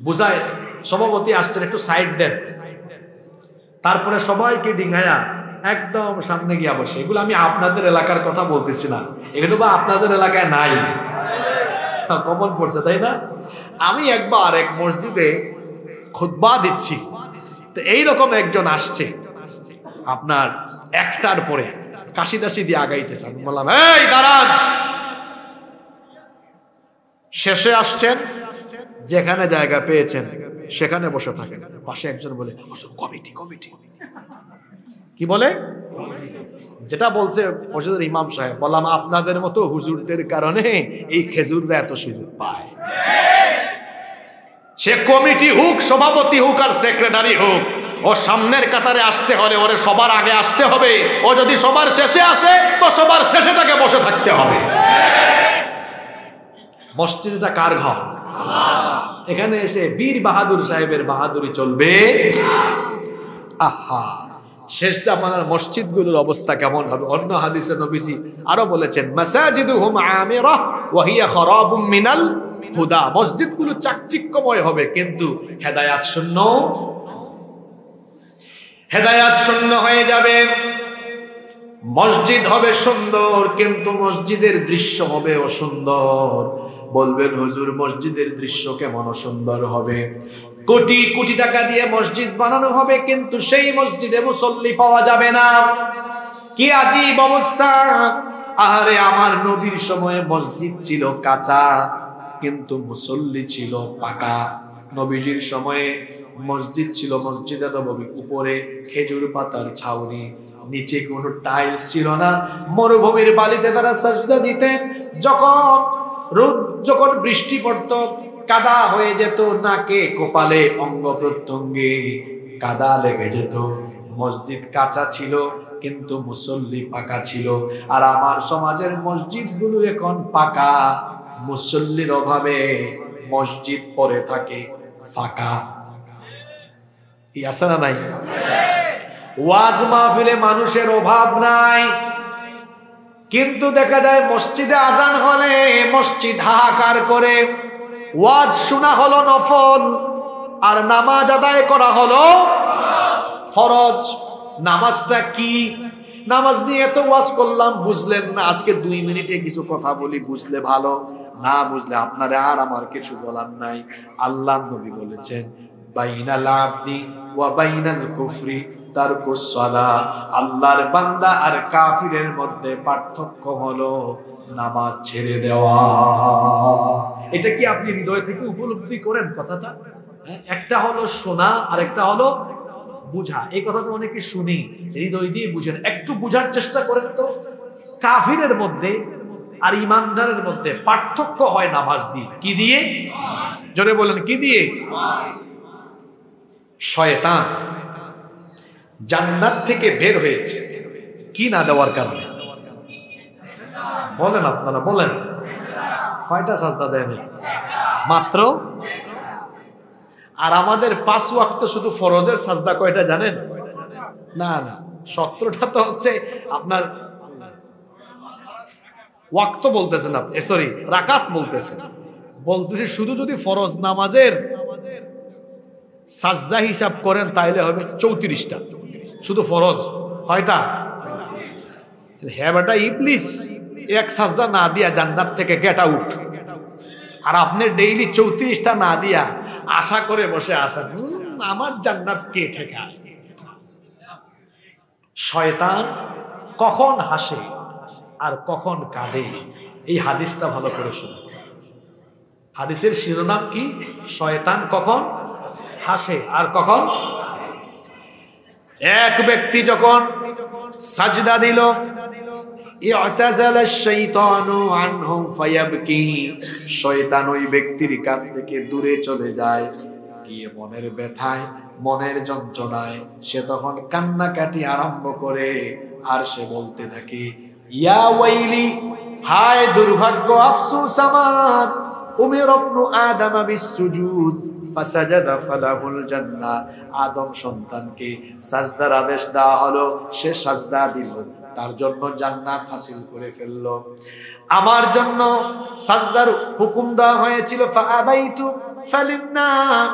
বুঝায় সভাপতি আসছেন একটু সাইড দেন, তারপরে সবাইকে ডিঙায়া একদম সামনে গিয়া বসে। এগুলো আমি আপনাদের এলাকার কথা বলতেছি না, এগুলো বা আপনাদের এলাকায় নাই, কমন পড়ছে তাই না? আমি একবার এক মসজিদে খুতবা দিচ্ছি, তো এইরকম একজন আসছে আপনার 1টার পরে কাশি দাসি দিয়ে আগাইতেছে। আমি বললাম এই দাঁড়ান, শেষে আসছেন, যেখানে জায়গা পেয়েছেন সেখানে বসে থাকেন। পাশে একজন বলে কমিটি কমিটি কি বলে, যেটা বলছে মসজিদের ইমাম সাহেব। বললাম আপনাদের মতো হুজুরদের কারণে এই খেজুররা এত সুযোগ পায়। সে কমিটি হোক, সভাপতি হোক আর সেক্রেটারি হোক, ও সামনের কাতারে আসতে হলে ওরে সবার আগে আসতে হবে। ও যদি সবার শেষে আসে তো সবার শেষে তাকে বসে থাকতে হবে। মসজিদটা কার ঘর? এখানে এসে বীর বাহাদুর সাহেবের বাহাদুরি চলবে? আহা, শেষ জামানার মসজিদগুলোর অবস্থা কেমন হবে? অন্য হাদিসে নবীজি আরো বলেছেন মাসাজিদুহুম আমিরাহ ওয়া হিয়া খারাবুম মিনাল হুদা, মসজিদগুলো চাকচিক্যময় হবে কিন্তু হেদায়াত শূন্য হেদায়াত শূন্য হয়ে যাবে। মসজিদ হবে সুন্দর, কিন্তু মসজিদের দৃশ্য হবে অসুন্দর। বলবেন হুজুর মসজিদের দৃশ্য কেমন অসুন্দর হবে? কোটি কোটি টাকা দিয়ে মসজিদ বানানো হবে, কিন্তু সেই মসজিদে মুসল্লি পাওয়া যাবে না। কি আজীব অবস্থা! আরে আমার নবীর সময়ে মসজিদ ছিল কাঁচা, কিন্তু মুসল্লি ছিল পাকা। নবীজির সময়ে মসজিদ ছিল মসজিদে নববী, উপরে খেজুর পাতার ছাউনি, নিচে কোনো টাইলস ছিল না। মরুভূমির বালিতে তারা সাজদা দিতেন। যখন বৃষ্টি পড়তো কাদা হয়ে যেত, নাকে কপালে অঙ্গ প্রত্যঙ্গে কাদা লেগে যেত। মসজিদ কাঁচা ছিল, কিন্তু মুসল্লি পাকা ছিল। আর আমার সমাজের মসজিদগুলো এখন পাকা, মুসল্লির অভাবে মসজিদ পড়ে থাকে ফাঁকা। আছে না নাই? ওয়াজ মাহফিলে মানুষের অভাব নাই, কিন্তু দেখা যায় মসজিদে আজান হলে মসজিদ হাহাকার করে। ওয়াজ শোনা হলো নফল, আর নামাজ আদায় করা হলো ফরজ। নামাজটা কি? নামাজ নিয়ে তো ওয়াজ করলাম, বুঝলেন না। আজকে 2 মিনিটে কিছু কথা বলি, বুঝলে ভালো, না বুঝলে আপনারা আর আমার কিছু বলার নাই। আল্লাহ নবী বলেছেন, বাইনাল আবদি ওয়া বাইনাল কুফরি তারকুস সালাহ। আল্লাহর বান্দা আর কাফিরের মধ্যে পার্থক্য হলো নামাজ ছেড়ে দেওয়া। এটা কি আপনি হৃদয় থেকে উপলব্ধি করেন কথাটা? একটা হলো শোনা, আর একটা হলো বুঝা। এই কথাটা অনেকে শুনি, হৃদয় দিয়ে বুঝেন। একটু বুঝার চেষ্টা করেন তো। কাফিরের মধ্যে আর ইমানদারের মধ্যে পার্থক্য হয় নামাজ দিয়ে। কি দিয়ে? জোরে বলেন, কি দিয়ে? শয়তান জান্নাত থেকে বের হয়েছে কি না দেওয়ার কারণে? বলেন, আপনারা বলেন। কয়টা সাজদা দেন? মাত্র। আর আমাদের 5 ওয়াক্ত শুধু ফরজের সাজদা কয়টা জানেন? না না, 17টা তো হচ্ছে আপনার ওয়াক্ত বলতেছেন আপনি, সরি রাকাত বলতেছেন। বলতেছি শুধু যদি ফরজ নামাজের সাজদা হিসাব করেন তাইলে হবে 34টা শুধু ফরজ। কয়টা? হ্যাঁ বেটা ইবলিস এক সাজদা না দিয়া জান্নাত থেকে গেট আউট, আর আপনি ডেইলি 34টা না দিয়া আশা করে বসে আছেন আমার জান্নাত কে ঠেকায়। শয়তান কখন হাসে আর কখন কাঁদে, এই হাদিসটা ভালো করে শুনুন। হাদিসের শিরোনাম কি? শয়তান কখন হাসে আর কখন। এক ব্যক্তি যখন সাজদা দিল, শয়তান ওই ব্যক্তির কাছ থেকে দূরে চলে যায়, গিয়ে মনের ব্যথায় মনের যন্ত্রণায় সে তখন কান্নাকাটি আরম্ভ করে। আর সে বলতে থাকে, ইয়া ওয়াইলি, হায় দুর্ভাগ্য, আফসোস আমার, উমির ইবনু আদম বিসসুজুদ ফাসাজাদা ফালাহুল জান্নাহ। আদম সন্তানকে সাজদার আদেশ দেওয়া হলো, সে সাজদা দিল, তার জন্য জান্নাত হাসিল করে ফেলল। আমার জন্য সাজদার হুকুম দেওয়া হয়েছিল, ফাআবাইতু ফালিন্নার,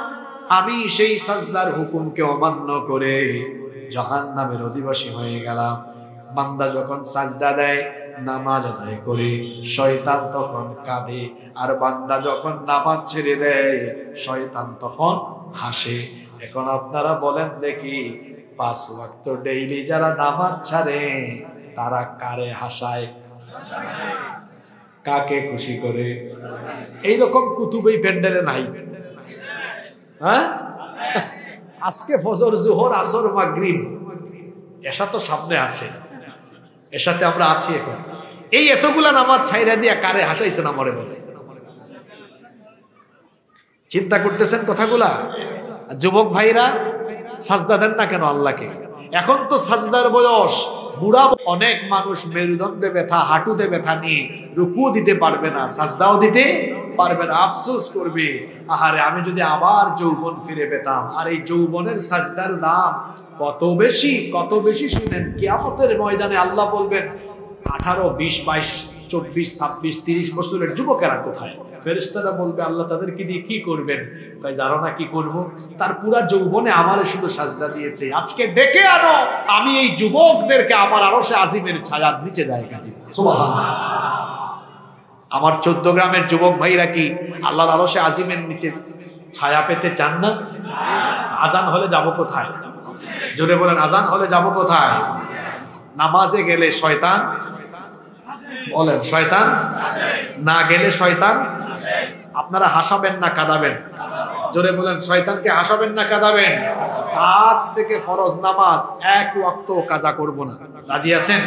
আমি সেই সাজদার হুকুমকে অমান্য করে জাহান্নামের অধিবাসী হয়ে গেলাম। বান্দা যখন সাজদা দেয়, নামাজ আদায় করে, শয়তান তখন কাঁদে। আর বান্দা যখন নামাজ ছেড়ে দেয়, শয়তান তখন হাসে। এখন আপনারা বলেন দেখি, 5 ওয়াক্ত ডেইলি যারা নামাজ ছাড়ে তারা কারে হাসায়, কাকে খুশি করে? এইরকম কুতুবই প্যান্ডেলে নাই? হ্যাঁ, আজকে ফজর, জোহর, আসর, মাগরিব, এশা তো সামনে আছে, এর সাথে আমরা আছি এখন। এই এতগুলা নামাজ ছাইরা দিয়া কারে হাসাইছেন আমারে বলে? চিন্তা করতেছেন কথাগুলা? যুবক ভাইরা সাজদা দেন না কেন আল্লাহকে? এখন তো সাজদার বয়স, বুড়া অনেক মানুষ মেরুদণ্ডে ব্যথা, হাঁটুতে ব্যথা নিয়ে রুকুও দিতে পারবে না, সাজদাও দিতে পারবে না, আফসোস করবে, আহারে আমি যদি আবার যৌবন ফিরে পেতাম। আর এই যৌবনের সাজদার দাম কত বেশি, কত বেশি শুনেন। কিয়ামতের ময়দানে আল্লাহ বলবেন, 18, 20, 22, 24, 26, 30 বছরের যুবকেরা কোথায়? ফেরেশতারা বলবে আল্লাহ তাদেরকে দিয়ে কি করবেন? কয় জানো না কি করব? তার পুরা যৌবনে আমারে শুধু সাজদা দিয়েছে, আজকে ডেকে আনো, আমি এই যুবকদেরকে আমার আরশে আজিমের ছায়ার নিচে জায়গা দিব। সুবহানাল্লাহ। আমার 14 গ্রামের যুবক ভাইরা কি আল্লাহর আরশে আজিমের নিচে ছায়া পেতে চান না? আজান হলে যাব কোথায়? জোরে বলেন, আজান হলে যাব কোথায়? নামাজে গেলে শয়তান, বলেন শয়তান, না গেলে শয়তান। আপনারা হাসাবেন না কাঁদাবেন? জোরে বলেন, শয়তানকে হাসাবেন না কাঁদাবেন? আজ থেকে ফরজ নামাজ 1 ওয়াক্ত কাজা করব না, রাজি আছেন?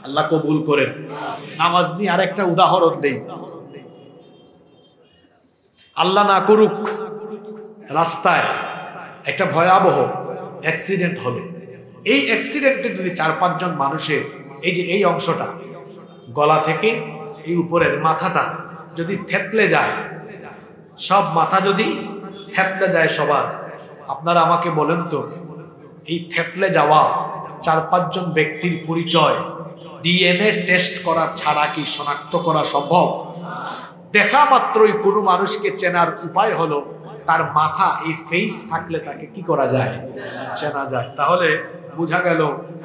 আল্লাহ কবুল করেন। নামাজ নিয়ে আরেকটা উদাহরণ দেই। আল্লাহ না করুক রাস্তায় একটা ভয়াবহ অ্যাক্সিডেন্ট হলো। এই অ্যাক্সিডেন্টে যদি 4-5 জন মানুষের এই যে এই অংশটা গলা থেকে এই উপরের মাথাটা যদি থেতলে যায়, সব মাথা যদি থেতলে যায় সবার, আপনারা আমাকে বলেন তো এই থেতলে যাওয়া 4-5 জন ব্যক্তির পরিচয় ডিএনএ টেস্ট করা ছাড়া কি শনাক্ত করা সম্ভব? দেখা মাত্রই কোনো মানুষকে চেনার উপায় হলো তার মাথা, এই ফেস থাকলে তাকে কি করা যায়? চেনা যায়। তাহলে বোঝা গেল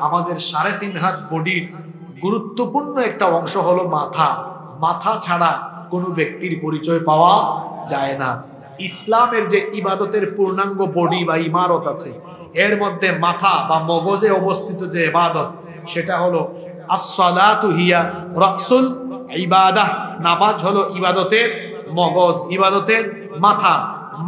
আমাদের 3.5 হাত বডির গুরুত্বপূর্ণ একটা অংশ হলো মাথা। মাথা ছাড়া কোনো ব্যক্তির পরিচয় পাওয়া যায় না। ইসলামের যে ইবাদতের পূর্ণাঙ্গ বডি বা ইমারত আছে, এর মধ্যে মাথা বা মগজে অবস্থিত যে ইবাদত, সেটা হলো as-salatu hiya রাসুল ইবাদাহ। নামাজ হলো ইবাদতের মগজ, ইবাদতের মাথা।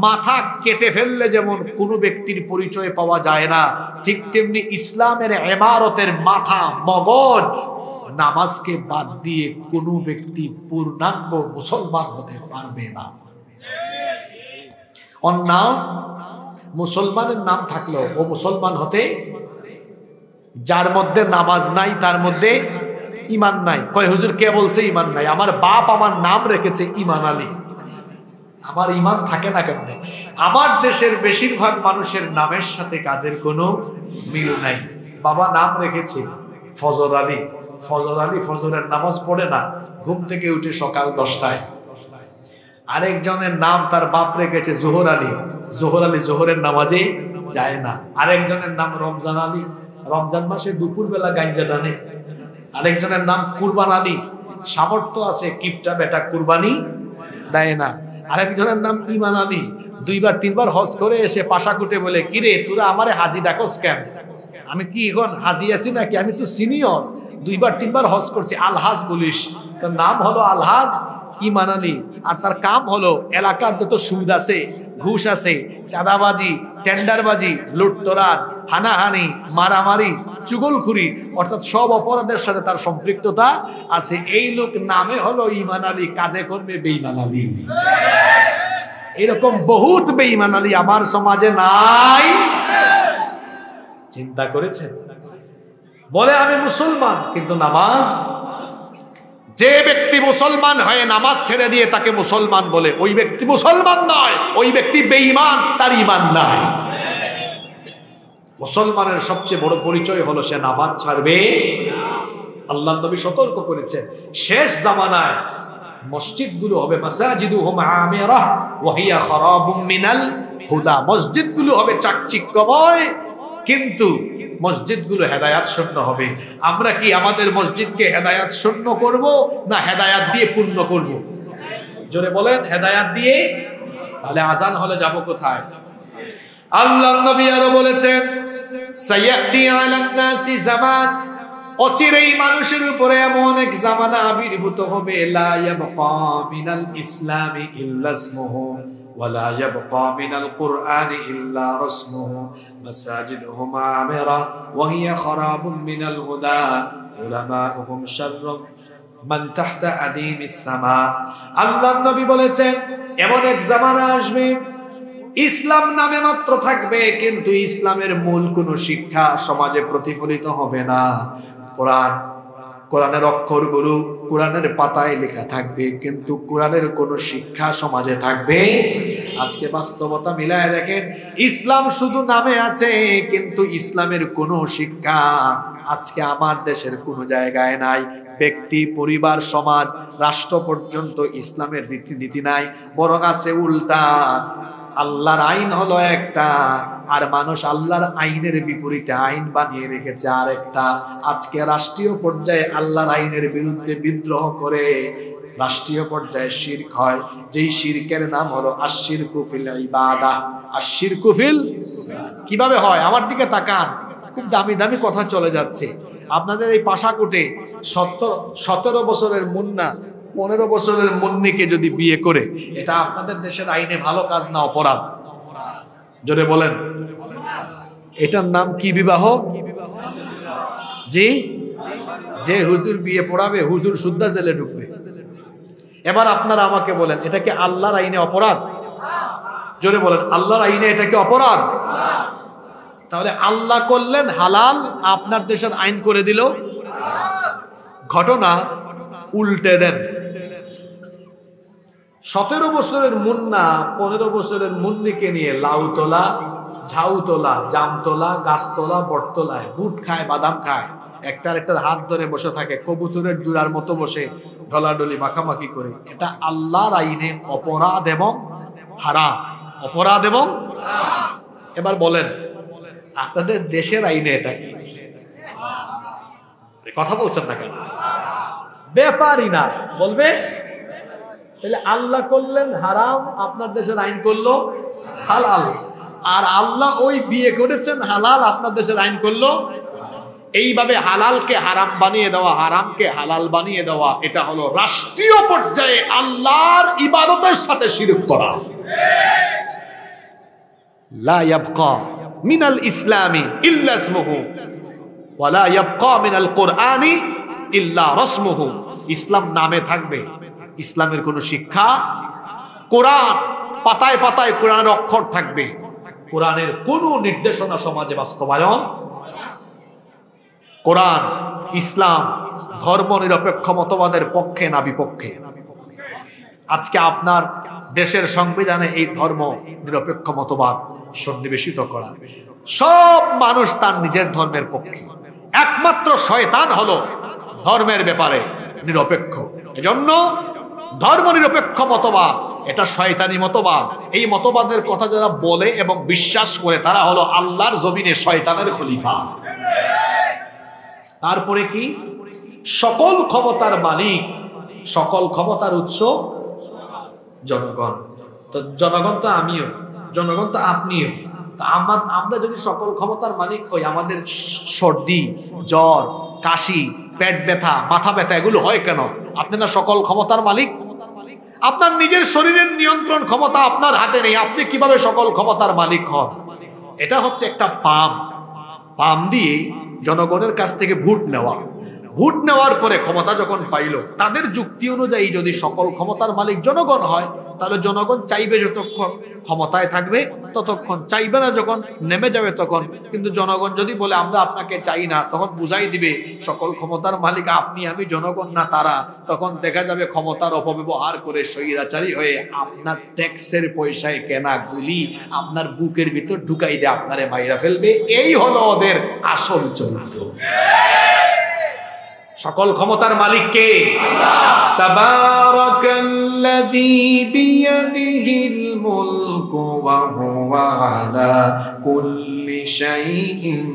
মাথা কেটে ফেললে যেমন কোনো ব্যক্তির পরিচয় পাওয়া যায় না, ঠিক তেমনি ইসলামের ইমারতের মাথা, মগজ, নামাজকে বাদ দিয়ে কোনো ব্যক্তি পূর্ণাঙ্গ মুসলমান হতে পারবে না। অন্য মুসলমানের নাম থাকলেও ও মুসলমান হতে, যার মধ্যে নামাজ নাই তার মধ্যে ঈমান নাই। কয় হুজুর কে বলছে ঈমান নাই? আমার বাপ আমার নাম রেখেছে ঈমান আলী, আমার ঈমান থাকে না কেমনে? আমার দেশের বেশিরভাগ মানুষের নামের সাথে কাজের কোনো মিল নাই। বাবা নাম রেখেছে ফজর আলী, ফজর আলী ফজরের নামাজ পড়ে না, ঘুম থেকে উঠে সকাল 10টায়। আরেকজনের নাম তার বাপ রেখেছে জোহর আলী, জোহর আলী জোহরের নামাজে যায় না। আরেকজনের নাম রমজান আলী, রমজান মাসে দুপুরবেলা গাঞ্জা টানে। আরেকজনের নাম কুরবান আলী, সামর্থ্য আছে কিপটা বেটা কুরবানি দেয় না। আরেকজনের নাম ঈমান আলী, 2-3 হজ করে এসে পাশা কুটে বলে, কিরে তোরা আমারে হাজি ডাকস কেন? আমি কি এখন হাজি আছি নাকি? আমি তো সিনিয়র, 2-3 হজ করছি, আলহাজ বলিস। তার নাম হলো আলহাজ ঈমান আলী, আর তার কাম হলো এলাকার যত সুদ আছে, ঘুষ আছে, চাঁদাবাজি, টেন্ডারবাজি, লুটতরাজ, হানাহানি, মারামারি, চুগলখুরি, অর্থাৎ সব অপরাধের সাথে তার সম্পৃক্ততা আছে। এই লোক নামে হলো ঈমান আলী, কাজে করবে বেঈমান আলী। এরকম বহুত বেঈমান আলী আমার সমাজে নাই? চিন্তা করেছেন? বলে আমি মুসলমান কিন্তু নামাজ, যে ব্যক্তি মুসলমান হয়ে নামাজ ছেড়ে দিয়ে তাকে মুসলমান বলে, ওই ব্যক্তি মুসলমান নয়, ওই ব্যক্তি বেঈমান, তার ঈমান নাই। মুসলমানের সবচেয়ে বড় পরিচয় হলো সে নামাজ ছাড়বে। আল্লাহর নবী সতর্ক করেছেন, শেষ জামানায় মসজিদগুলো হবে মাসাজিদুহুম আমিরাহ ওয়া হিয়া খারাবুম মিনাল হুদা। মসজিদগুলো হবে চাকচিক্যময়, কিন্তু মসজিদগুলো হেদায়াত শূন্য হবে। আমরা কি আমাদের মসজিদকে হেদায়াত শূন্য করব না হেদায়াত দিয়ে পূর্ণ করব? জোরে বলেন, হেদায়াত দিয়ে। তাহলে আজান হলে যাব কোথায়? আল্লাহর নবী আরো বলেছেন, সায়াতি আলান নাসি জামান, অচিরেই মানুষের উপরে এমন এক জামানা আবির্ভূত হবে, লা ইয়াবকা মিনাল ইসলামি ইল্লা ইসমুহু ওয়া লা ইয়াবকা মিনাল কুরআনি ইল্লা রাসমুহু মাসাজিদুহুম আমিরা ওয়া হিয়া খারাবুম মিনাল হুদা উলামাউহুম শাররুম মান তাহতা আদিমিস সামা। আল্লাহর নবী বলেছেন, এমন এক জামানা আসবে ইসলাম নামে মাত্র থাকবে, কিন্তু ইসলামের মূল কোনো শিক্ষা সমাজে প্রতিফলিত হবে না। কোরআনের অক্ষরগুলো কোরআনের পাতায় লেখা থাকবে, কিন্তু কোরআনের কোনো শিক্ষা সমাজে থাকবে। আজকে বাস্তবতা মিলায় দেখেন, ইসলাম শুধু নামে আছে, কিন্তু ইসলামের কোনো শিক্ষা আজকে আমার দেশের কোনো জায়গায় নাই। ব্যক্তি, পরিবার, সমাজ, রাষ্ট্র পর্যন্ত ইসলামের রীতিনীতি নাই, বরং আছে উল্টা। আল্লাহর আইন হলো একটা, আর মানুষ আল্লাহর আইনের বিপরীতে আইন বানিয়ে রেখেছে আরেকটা। আজকে রাষ্ট্রীয় পর্যায়ে আল্লাহর আইনের বিরুদ্ধে বিদ্রোহ করে রাষ্ট্রীয় পর্যায়ে শিরক হয়, যেই শিরকের নাম হলো আশশিরকু ফিল ইবাদাহ। আশশিরকু ফিল কিভাবে হয়? আমার দিকে তাকান, খুব দামি দামি কথা চলে যাচ্ছে। আপনাদের এই পাশাকুটে 17 বছরের মুন্না 15 বছরের মুন্নিকে যদি বিয়ে করে, এটা আপনাদের দেশের আইনে ভালো কাজ না অপরাধ? জোরে বলেন। এটার নাম কি বিবাহ? জি, যে হুজুর বিয়ে পড়াবে হুজুর সুদ্ধা জেলে ঢুকবে। এবার আপনারা আমাকে বলেন, এটা কি আল্লাহর আইনে অপরাধ? জোরে বলেন, আল্লাহর আইনে এটা কি অপরাধ? তাহলে আল্লাহ করলেন হালাল, আপনার দেশের আইন করে দিল। ঘটনা উল্টে দেন। 17 বছরের মুন্না 15 বছরের মুন্নিকে নিয়ে লাউতলা, ঝাউতলা, জামতলা, গাছতলা, বটতলায় বুট খায়, বাদাম খায়, একটার হাত ধরে বসে থাকে, কবুতরের জুড়ার মতো বসে ঢলাঢলি মাখামাখি করে। এটা আল্লাহর আইনে অপরাধ এবং হারাম। অপরাধ এবং এবার বলেন আপনাদের দেশের আইনে এটা কি? কথা বলছেন না কেন? ব্যাপারই না বলবে। তাহলে আল্লাহ করলেন হারাম, আপনার দেশের আইন করলো হালাল। আর আল্লাহ ওই বিয়ে করেছেন হালাল, আপনার দেশের আইন করলো। এইভাবে হালালকে হারাম বানিয়ে দেওয়া, হারামকে হালাল বানিয়ে দেওয়া, এটা হলো রাষ্ট্রীয় পর্যায়ে আল্লাহর ইবাদতের সাথে শিরক করা। লা ইয়াবকা মিনাল ইসলামি ইল্লা ইসমুহু ওয়া লা ইয়াবকা মিনাল কুরআনি ইল্লা রাসমুহু। ইসলাম নামে থাকবে, ইসলামের কোনো শিক্ষা, কোরআন পাতায় পাতায় কোরআনের অক্ষর থাকবে, কোরআনের কোনো নির্দেশনা সমাজে বাস্তবায়ন। কোরআন, ইসলাম ধর্ম নিরপেক্ষ মতবাদের পক্ষে না বিপক্ষে? আজকে আপনার দেশের সংবিধানে এই ধর্ম নিরপেক্ষ মতবাদ সন্নিবেশিত করা। সব মানুষ তার নিজের ধর্মের পক্ষে, একমাত্র শয়তান হলো ধর্মের ব্যাপারে নিরপেক্ষ। এজন্য ধর্ম নিরপেক্ষ মতবাদ এটা শয়তানি মতবাদ। এই মতবাদের কথা যারা বলে এবং বিশ্বাস করে তারা হলো আল্লাহর জমিনে শয়তানের খলিফা। তারপরে কি? সকল ক্ষমতার মালিক, সকল ক্ষমতার উৎস জনগণ। তো জনগণ তো আমিও, জনগণ তো আপনিও। তো আমরা যদি সকল ক্ষমতার মালিক হই, আমাদের সর্দি, জ্বর, কাশি, পেট ব্যথা, মাথা ব্যথা এগুলো হয় কেন? আপনি না সকল ক্ষমতার মালিক। আপনার নিজের শরীরের নিয়ন্ত্রণ ক্ষমতা আপনার হাতে নেই, আপনি কিভাবে সকল ক্ষমতার মালিক হন? এটা হচ্ছে একটা পাম দিয়ে জনগণের কাছ থেকে ভোট নেওয়া। ভোট নেওয়ার পরে ক্ষমতা যখন পাইল, তাদের যুক্তি অনুযায়ী যদি সকল ক্ষমতার মালিক জনগণ হয়, তাহলে জনগণ চাইবে যতক্ষণ ক্ষমতায় থাকবে ততক্ষণ, চাইবে না যখন নেমে যাবে তখন। কিন্তু জনগণ যদি বলে আমরা আপনাকে চাই না, তখন বুঝাই দিবে সকল ক্ষমতার মালিক আপনি, আমি জনগণ না তারা। তখন দেখা যাবে ক্ষমতার অপব্যবহার করে স্বৈরাচারী হয়ে আপনার ট্যাক্সের পয়সায় কেনা গুলি আপনার বুকের ভিতর ঢুকাই দিয়ে আপনারে মাইরা ফেলবে। এই হলো ওদের আসল চরিত্র। সকল ক্ষমতার মালিক কে? তাবারাকাল্লাযী বিয়াদিহিল মুলকু ওয়া হুয়া আলা কুল্লি শাইইন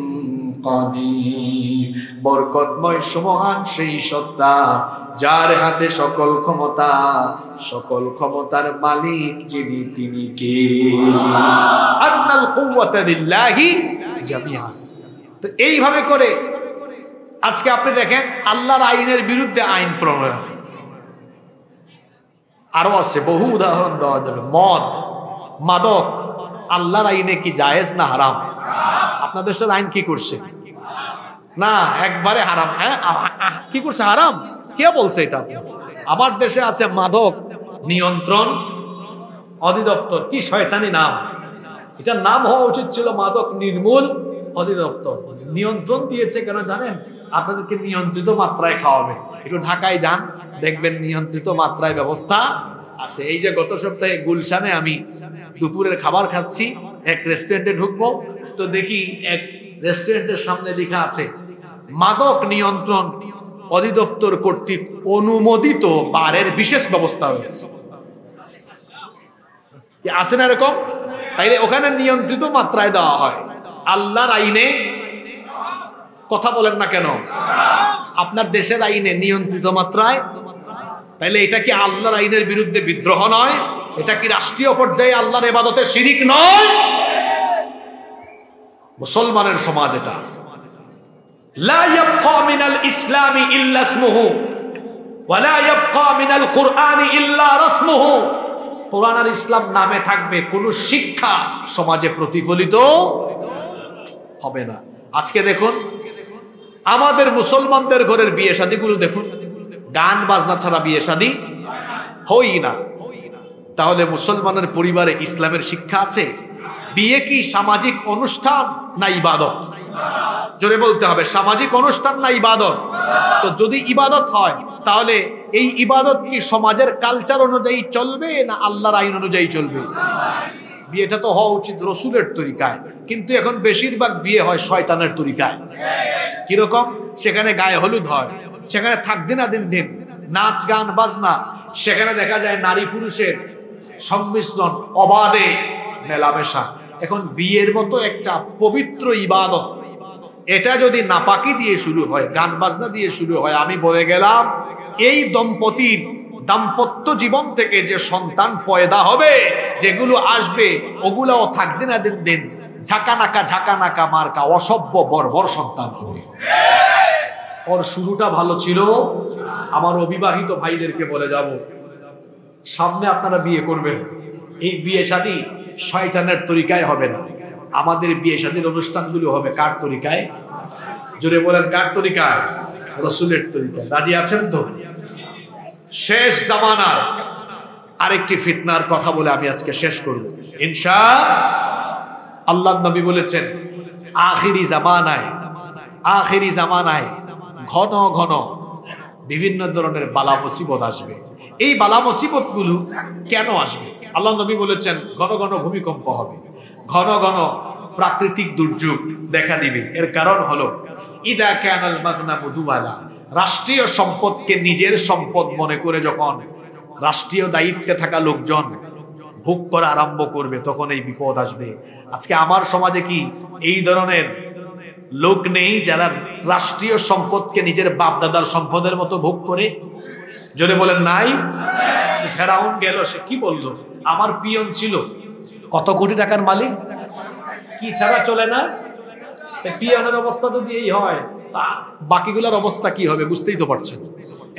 কাদির। বরকতময় সুমহান সেই সত্তা যার হাতে সকল ক্ষমতা, সকল ক্ষমতার মালিক যিনি, তিনি কে? আন্নাল কুওয়াতা লিল্লাহি জামিআ। তো এইভাবে করে আজকে আপনি দেখেন আল্লাহর আইনের বিরুদ্ধে আইন প্রণয়ন। আরো আছে, বহু উদাহরণ দেওয়া যাবে। মদ, মাদক আল্লাহর আইনে কি জায়েজ না হারাম? আপনাদের দেশের আইন কি করছে? না, একবারে হারাম। হ্যাঁ, কি করছে? হারাম। কে বলছে এটা? আমার দেশে আছে মাদক নিয়ন্ত্রণ অধিদপ্তর। কি শয়তানি নাম! এটার নাম হওয়া উচিত ছিল মাদক নির্মূল অধিদপ্তর। নিয়ন্ত্রণ দিয়েছে কেন জানেন? আপনাদেরকে নিয়ন্ত্রিত মাত্রায় খাওয়াবে। একটু ঢাকায় যান, দেখবেন নিয়ন্ত্রিত মাত্রায় ব্যবস্থা আছে। এই যে গত সপ্তাহে গুলশানে আমি দুপুরের খাবার খাচ্ছি, এক রেস্টুরেন্টে ঢুকবো, তো দেখি এক রেস্টুরেন্টের সামনে লেখা আছে মাদক নিয়ন্ত্রণ অধিদপ্তর কর্তৃক অনুমোদিত বারের বিশেষ ব্যবস্থা রয়েছে। আছে না এরকম? তাইলে ওখানে নিয়ন্ত্রিত মাত্রায় দেওয়া হয়। আল্লাহর আইনে কথা বলেন না কেন? আপনার দেশের আইনে নিয়ন্ত্রিত মাত্রায়। তাইলে এটা কি আল্লাহর আইনের বিরুদ্ধে বিদ্রোহ নয়? এটা কি রাষ্ট্রীয় পর্যায়ে আল্লাহর ইবাদতে শিরিক নয়? মুসলমানের সমাজ এটা। লা ইয়াবকা মিনাল ইসলামি ইল্লা ইসমুহু ওয়া লা ইয়াবকা মিনাল কুরআনি ইল্লা রাসমুহু। কোরআন আর ইসলাম নামে থাকবে, কোনো শিক্ষা সমাজে প্রতিফলিত হবে না। আজকে দেখুন আমাদের মুসলমানদের ঘরের বিয়ে শাদীগুলো দেখুন, গান বাজনা ছাড়া বিয়ে শাদী হই না। তাহলে মুসলমানের পরিবারে ইসলামের শিক্ষা আছে? বিয়ে কি সামাজিক অনুষ্ঠান না ইবাদত? জোরে বলতে হবে, সামাজিক অনুষ্ঠান না ইবাদত? তো যদি ইবাদত হয় তাহলে এই ইবাদত কি সমাজের কালচার অনুযায়ী চলবে না আল্লাহর আইন অনুযায়ী চলবে? বিয়েটা তো হওয়া উচিত রসুলের তরিকায়, কিন্তু এখন বেশিরভাগ বিয়ে হয় শয়তানের তরিকায়। কিরকম? সেখানে গায়ে হলুদ হয়, সেখানে থাকদিন না দিন দিন নাচ গান বাজনা, সেখানে দেখা যায় নারী পুরুষের সংমিশ্রণ, অবাধে মেলামেশা। এখন বিয়ের মতো একটা পবিত্র ইবাদত, এটা যদি নাপাকি দিয়ে শুরু হয়, গান বাজনা দিয়ে শুরু হয়, আমি বলে গেলাম এই দম্পতির দাম্পত্য জীবন থেকে যে সন্তান পয়দা হবে, যেগুলো আসবে, ওগুলোও থাকদিন না দিন দিন ঝাঁকানাকা মার্কা অসভ্য বর্বর সন্তান হবে। ওর শুরুটা ভালো ছিল। আমার অবিবাহিত ভাইদেরকে বলে যাব, সামনে আপনারা বিয়ে করবেন, এই বিয়ে শাদী শয়তানের তরিকায় হবে না। আমাদের বিয়ে শাদীর অনুষ্ঠানগুলো হবে কার তরিকায়? জোরে বলেন, কার তরিকায়? রসুলের তরিকায়। রাজি আছেন তো? শেষ জামানার আরেকটি ফিতনার কথা বলে আমি আজকে শেষ করব ইনশাআল্লাহ। আল্লাহর নবী বলেছেন আখিরি জামানায় ঘন ঘন বিভিন্ন ধরনের বালা মুসিবত আসবে। এই বালা মুসিবত গুলো কেন আসবে? আল্লাহর নবী বলেছেন ঘন ঘন ভূমিকম্প হবে, ঘন ঘন প্রাকৃতিক দুর্যোগ দেখা দিবে। এর কারণ হলো ইদা কানাল মাগনামু দুওয়ালা, রাষ্ট্রীয় সম্পদকে নিজের সম্পদ মনে করে যখন রাষ্ট্রীয় দায়িত্বে থাকা লোকজন ভোগ করা আরম্ভ করবে, তখন এই বিপদ আসবে। আজকে আমার সমাজে কি এই ধরনের লোক নেই যারা রাষ্ট্রীয় সম্পদকে নিজের বাপ দাদার সম্পদের মতো ভোগ করে? যদি বলেন নাই। ফেরাউন গেল, সে কি বলল? আমার পিয়ন ছিল কত কোটি টাকার মালিক, কি ছাড়া চলে না? পিয়নের অবস্থা যদি এই হয়, বাকিগুলোর অবস্থা কি হবে বুঝতেই তো পারছেন।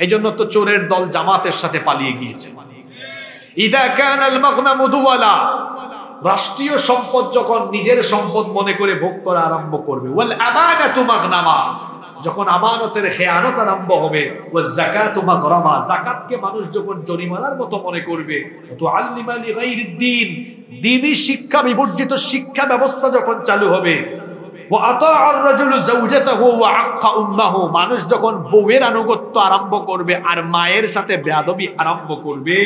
এই জন্য তো চোরের দল জামাতের সাথে পালিয়ে গিয়েছে। ইদা কানাল মাগনামু দুওয়ালা, রাষ্ট্রীয় সম্পদ যখন নিজের সম্পদ মনে করে ভোগ করা আরম্ভ করবে, ওয়াল আমানাতু মাগনামা, যখন আমানতের খেয়ানত আরম্ভ হবে, ওয়াজ যাকাতু মাগরামা, যাকাতকে মানুষ যখন জরিমানার মতো মনে করবে, তুআল্লিমা লিগাইরিদ দ্বীন, দ্বীনি শিক্ষা বিবর্জিত শিক্ষা ব্যবস্থা যখন চালু হবে, ওয়া আতাআর রাজুলু যাওজাতাহু ওয়া আক্কা উম্মাহু, মানুষ যখন বউয়ের আনুগত্য আরম্ভ করবে আর মায়ের সাথে বেয়াদবি আরম্ভ করবে,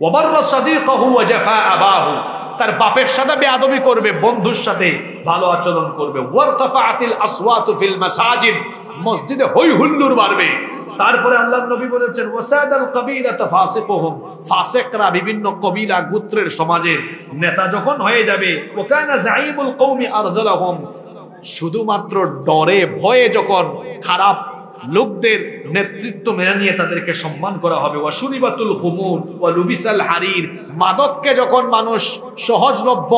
ওয়া বাররা সাদিকাহু ওয়া জাফা আবাহু, তার বাপের সাথে বেয়াদবি করবে, বন্ধুর সাথে ভালো আচরণ করবে, ওয়ারতাফাআতিল আসওয়াতু ফিল মাসাজিদ, মসজিদে হই হুল্লোড় বাড়বে। তারপরে আল্লাহর নবী বলেছেন ওয়াসাদাল কবিলাতা ফাসিকুহুম, ফাসিকরা বিভিন্ন কবিলা গোত্রের সমাজের নেতা যখন হয়ে যাবে, ওয়াকানা যাঈমুল কওমি আরযালাহুম, শুধুমাত্র ডরে ভয়ে যখন খারাপ লোকদের নেতৃত্ব মেনে নিয়ে তাদেরকে সম্মান করা হবে, ওয়াশুরিবাতুল খুমুর ওয়া লুবিসাল হারির, মাদককে যখন মানুষ সহজলভ্য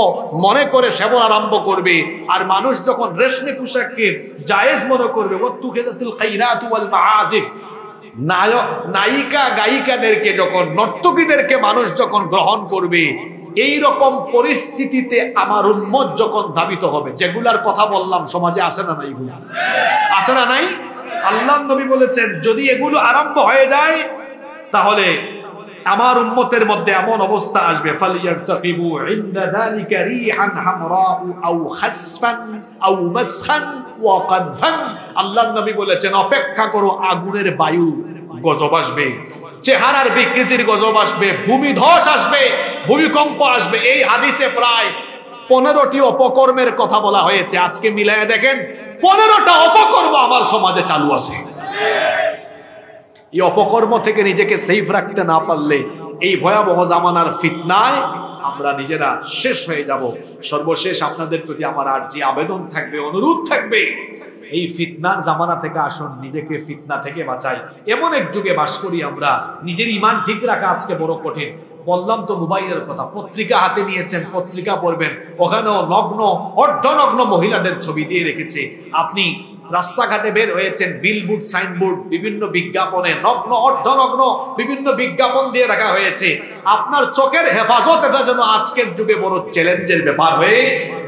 মনে করে সেবন আরম্ভ করবে, আর মানুষ যখন রেশমি পোশাককে জায়েজ মনে করবে, ওয়াতুখিদাতুল খাইরাতু ওয়াল মাআজিফ, নায়িকা গায়িকাদেরকে যখন, নর্তকীদেরকে মানুষ যখন গ্রহণ করবে, এই রকম পরিস্থিতিতে আমার উম্মত যখন ধাবিত হবে, যেগুলার কথা বললাম সমাজে আসে না নাই? এগুলা আসে না নাই? আল্লাহর নবী বলেছেন যদি এগুলো আরম্ভ হয়ে যায় তাহলে আমার উম্মতের মধ্যে এমন অবস্থা আসবে, ফালিয়ারতাকিবু ইনদা যালিকা রিহান হামরাউ আও খাসফান আও মাসখান ওয়া কাদফান, আল্লাহর নবী বলেছেন অপেক্ষা করো, আগুনের বায়ু গজব আসবে, চেহারার বিকৃতির গজব আসবে, ভূমিধস আসবে, ভূমিকম্প আসবে। এই হাদিসে প্রায় 15টি অপকর্মের কথা বলা হয়েছে। আজকে মিলায়া দেখেন 15টা অপকর্ম আমার সমাজে চালু আছে। এই অপকর্ম থেকে নিজেকে সেফ রাখতে না পারলে এই ভয়াবহ জামানার ফিতনায় আমরা নিজেরা শেষ হয়ে যাব। সর্বশেষ আপনাদের প্রতি আমার আরজি, আবেদন থাকবে, অনুরোধ থাকবে, এই ফিতনার জামানা থেকে আসুন, নিজেকে ফিতনা থেকে বাঁচাই। এমন এক যুগে বাস করি আমরা, নিজের ঈমান ঠিক রাখা আজকে বড় কঠিন। বললাম তো মোবাইলের কথা, পত্রিকা হাতে নিয়েছেন, পত্রিকা পড়বেন, ওখানেও নগ্ন অর্ধনগ্ন মহিলাদের ছবি দিয়ে রেখেছে। আপনি রাস্তাঘাটে বের হয়েছেন, বিলবোর্ড, সাইনবোর্ড, বিভিন্ন বিজ্ঞাপনে নগ্ন অর্ধনগ্ন বিভিন্ন বিজ্ঞাপন দিয়ে রাখা হয়েছে। আপনার চোখের হেফাজত এটা যেন আজকের যুগে বড় চ্যালেঞ্জের ব্যাপার হয়ে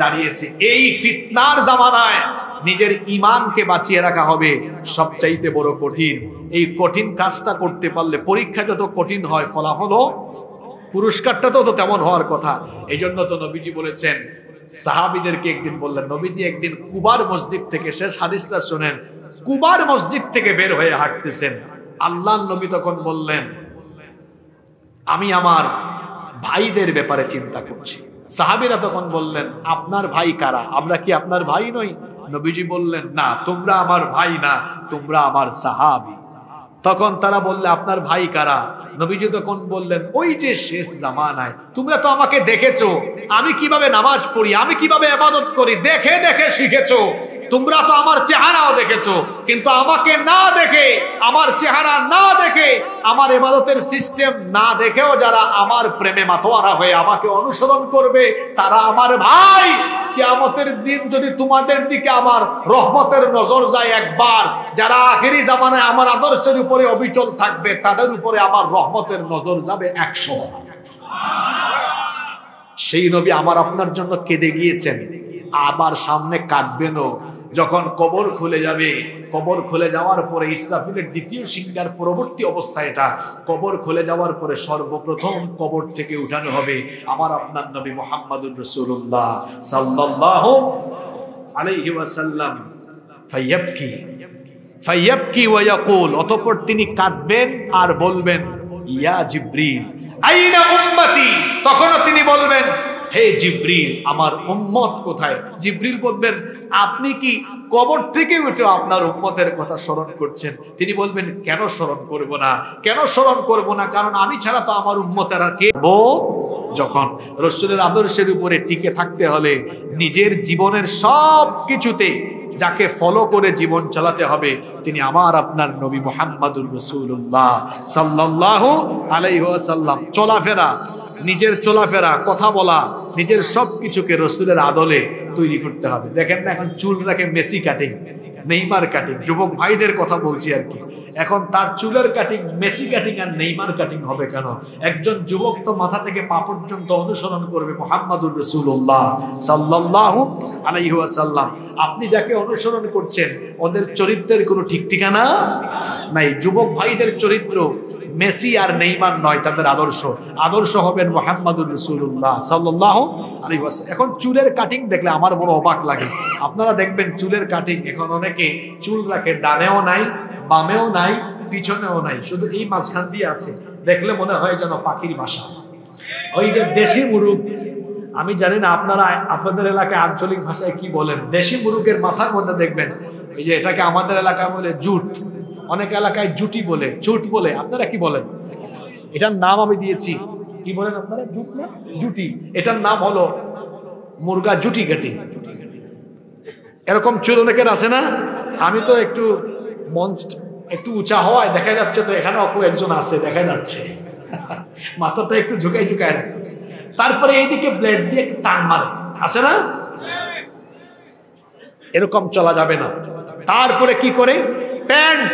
দাঁড়িয়েছে। এই ফিতনার জামানায় নিজের ঈমানকে বাঁচিয়ে রাখা হবে সবচাইতে বড় কঠিন। এই কঠিন কাজটা করতে পারলে পরীক্ষা যত কঠিন হয়, ফলাফলও, পুরস্কারটা তো তেমন হওয়ার কথা। এই জন্য তো নবীজি বলেছেন, সাহাবীদেরকে একদিন বললেন, নবীজি একদিন কুবার মসজিদ থেকে, শেষ হাদিসটা শুনেন, কুবার মসজিদ থেকে বের হয়ে হাঁটতেছেন। আল্লাহর নবী তখন বললেন, আমি আমার ভাইদের ব্যাপারে চিন্তা করছি। সাহাবীরা তখন বললেন, আপনার ভাই কারা? আমরা কি আপনার ভাই নই? নবীজি বললেন, না, তোমরা আমার ভাই না, তোমরা আমার সাহাবী। তখন তারা বললে, আপনার ভাই কারা? নবীজি তখন বললেন, ওই যে শেষ জামানায় তোমরা তো আমাকে দেখেছো, আমি কিভাবে নামাজ পড়ি, আমি কিভাবে ইবাদত করি, দেখে দেখে শিখেছো। তোমরা তো আমার চেহারাও দেখেছো, কিন্তু আমাকে না দেখে, আমার চেহারা না দেখে, আমার ইবাদতের সিস্টেম না দেখেও যারা আমার প্রেমে মাতোয়ারা হয়ে আমাকে অনুসরণ করবে, তারা আমার ভাই। কিয়ামতের দিন যদি তোমাদের দিকে আমার রহমতের নজর যায় একবার, যারা আখেরি জামানায় আমার আদর্শের উপরে অবিচল থাকবে, তাদের উপরে আমার রহমতের নজর যাবে 100 বার। সেই নবী আমার আপনার জন্য কেঁদে গিয়েছেন, আবার সামনে কাঁদবেনও। যখন কবর খুলে যাবে, কবর খুলে যাওয়ার পরে ইসরাফিলের দ্বিতীয় সিংহার পরবর্তী অবস্থা এটা, কবর খুলে যাওয়ার পরে সর্বপ্রথম কবর থেকে উঠানো হবে আমার আপনার নবী মুহাম্মদুর রাসূলুল্লাহ সাল্লাল্লাহু আলাইহি ওয়াসাল্লাম। ফায়াবকি ওয়া ইয়াকুল, অতঃপর তিনি কাঁদবেন আর বলবেন, ইয়া জিবরিল আইনা উম্মতি। তখনও তিনি বলবেন, হে জিবরিল, আমার উম্মত কোথায়? জিবরিল বলবেন, আপনি কি কবর থেকে উঠে আপনার উম্মতের কথা স্মরণ করছেন? তিনি বলবেন, কেন স্মরণ করব না, কেন স্মরণ করব না, কারণ আমি ছাড়া তো আমার উম্মতেরা কে? যখন রাসূলের আদর্শের উপরে টিকে থাকতে হলে নিজের জীবনের সব কিছুতে যাকে ফলো করে জীবন চালাতে হবে, তিনি আমার আপনার নবী মুহাম্মদুর রাসূলুল্লাহ সাল্লাল্লাহু আলাইহি ওয়াসাল্লাম। চলাফেরা, নিজের চলাফেরা, কথা বলা, নিজের সব কিছুকে রাসূলের আদলে তৈরি করতে হবে। দেখেন না, এখন চুল রাখে মেসি কাটিং, নেইমার কাটিং। যুবক ভাইদের কথা বলছি আর কি। এখন তার চুলের কাটিং মেসি কাটিং আর নেইমার কাটিং হবে কেন? একজন যুবক তো মাথা থেকে পা পর্যন্ত অনুসরণ করবে মুহাম্মদুর রাসূলুল্লাহ সাল্লাল্লাহু আলাইহি ওয়াসাল্লাম। আপনি যাকে অনুসরণ করছেন ওদের চরিত্রের কোনো ঠিক ঠিকানা নাই। যুবক ভাইদের চরিত্র মেসি আর নেইমার নয়, তাদের আদর্শ, আদর্শ হবেন মুহাম্মদুর রাসূলুল্লাহ সাল্লাল্লাহু আলাইহি ওয়াসাল্লাম। এখন চুলের কাটিং দেখলে আমার বড় অবাক লাগে। আপনারা দেখবেন চুলের কাটিং এখন অনেকে চুল রাখে ডানেও নাই, বামেও নাই, পিছনেও নাই, শুধু এই মাঝখান দিয়ে আছে। দেখলে মনে হয় যেন পাখির বাসা। ওই যে দেশি মুরুগ, আমি জানি না আপনারা আপনাদের এলাকায় আঞ্চলিক ভাষায় কি বলেন। দেশি মুরুগের মাথার মধ্যে দেখবেন ওই যে, এটাকে আমাদের এলাকায় বলে জুট, অনেক এলাকায় জুটি বলে, চুট বলে। আপনারা কি বলেন? এটার নাম আমি দিয়েছি, কি বলেন আপনারা? জুট না জুটি? এটার নাম হলো মুরগা জুটি কাটি। এরকম চুল অনেকের আছে না? আমি তো একটু মঞ্চ একটু উঁচা হওয়ায় দেখা যাচ্ছে, তো এখানে অপু একজন আছে দেখা যাচ্ছে, মাথাটা একটু ঝুঁকাই ঝুঁকায় রাখতেছে, তারপরে এইদিকে ব্লেড দিয়ে একটু টান মারে, আছে না? এরকম চলা যাবে না। তারপরে কি করে? প্যান্ট,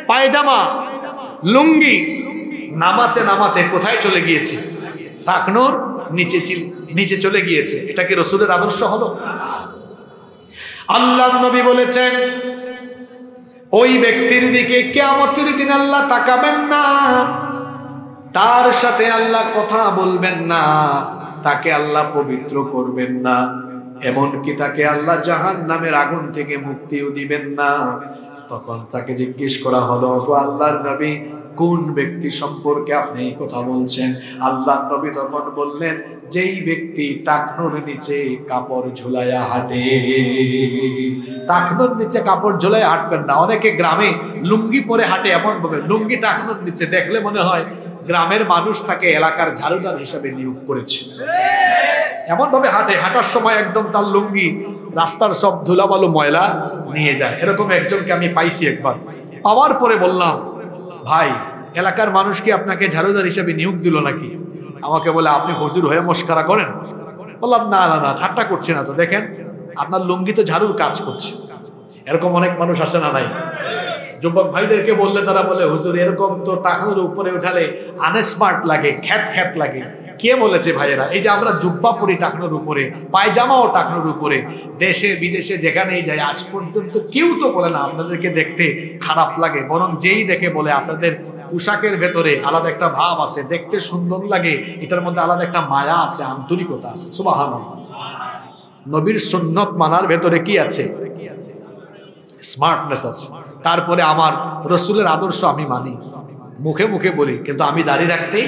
পায়জামা, লুঙ্গি, নামাতে নামাতে কোথায় চলে গিয়েছে? টাকনোর নিচে চলে গিয়েছে। এটা কি রাসূলের আদর্শ হলো? আল্লাহর নবী বলেছেন, ওই ব্যক্তির দিকে কিয়ামতের দিন আল্লাহ তাকাবেন না, তার সাথে আল্লাহ কথা বলবেন না, তাকে আল্লাহ পবিত্র করবেন না, এমনকি তাকে আল্লাহ জাহান্নামের আগুন থেকে মুক্তিও দিবেন না। তখন তাকে জিজ্ঞেস করা হলো, গো আল্লাহর নবী, কোন ব্যক্তি সম্পর্কে আপনি এই কথা বলছেন? আল্লাহর নবী তখন বললেন, যেই ব্যক্তি টাকনোর নিচে কাপড় ঝুলাইয়া হাঁটে। টাকনোর নিচে কাপড় ঝুলাইয়া হাঁটবেন না। অনেকে গ্রামে লুঙ্গি পরে হাঁটে, এমন ভাবে লুঙ্গি টাকনোর নিচে দেখলে মনে হয় গ্রামের মানুষ তাকে এলাকার ঝাড়ুদার হিসাবে নিয়োগ করেছে। এমন ভাবে হাঁটে, হাঁটার সময় একদম তার লুঙ্গি রাস্তার সব ধুলাবালু ময়লা নিয়ে যায়। এরকম একজনকে আমি পাইছি একবার। পাওয়ার পরে বললাম, ভাই এলাকার মানুষ কি আপনাকে ঝাড়ুদার হিসাবে নিয়োগ দিল নাকি? আমাকে বলে, আপনি হুজুর হয়ে মস্করা করেন? বললাম, না না না, ঠাট্টা করছি না তো, দেখেন আপনার লুঙ্গি তো ঝাড়ুর কাজ করছে। এরকম অনেক মানুষ আসে না নাই? যুবক ভাইদেরকে বললে তারা বলে, হুজুর এরকম তো টাকনোর উপরে উঠালে আনস্মার্ট লাগে, খ্যাত খ্যাত লাগে। কে বলেছে ভাইয়েরা? এই যে আমরা জুব্বা পরি টাকনোর উপরে, পায়জামাও টাকনোর উপরে, দেশে বিদেশে যেখানেই যাই, আজ পর্যন্ত কেউ তো বলে না আপনাদেরকে দেখতে খারাপ লাগে। বরং যেই দেখে বলে, আপনাদের পোশাকের ভেতরে আলাদা একটা ভাব আছে, দেখতে সুন্দর লাগে, এটার মধ্যে আলাদা একটা মায়া আছে, আন্তরিকতা আছে। সুবহানাল্লাহ। নবীর সুন্নত মানার ভেতরে কি আছে? স্মার্টনেস আছে। তারপরে আমার রসুলের আদর্শ আমি মানি, মুখে মুখে বলি, কিন্তু আমি দাড়ি রাখতে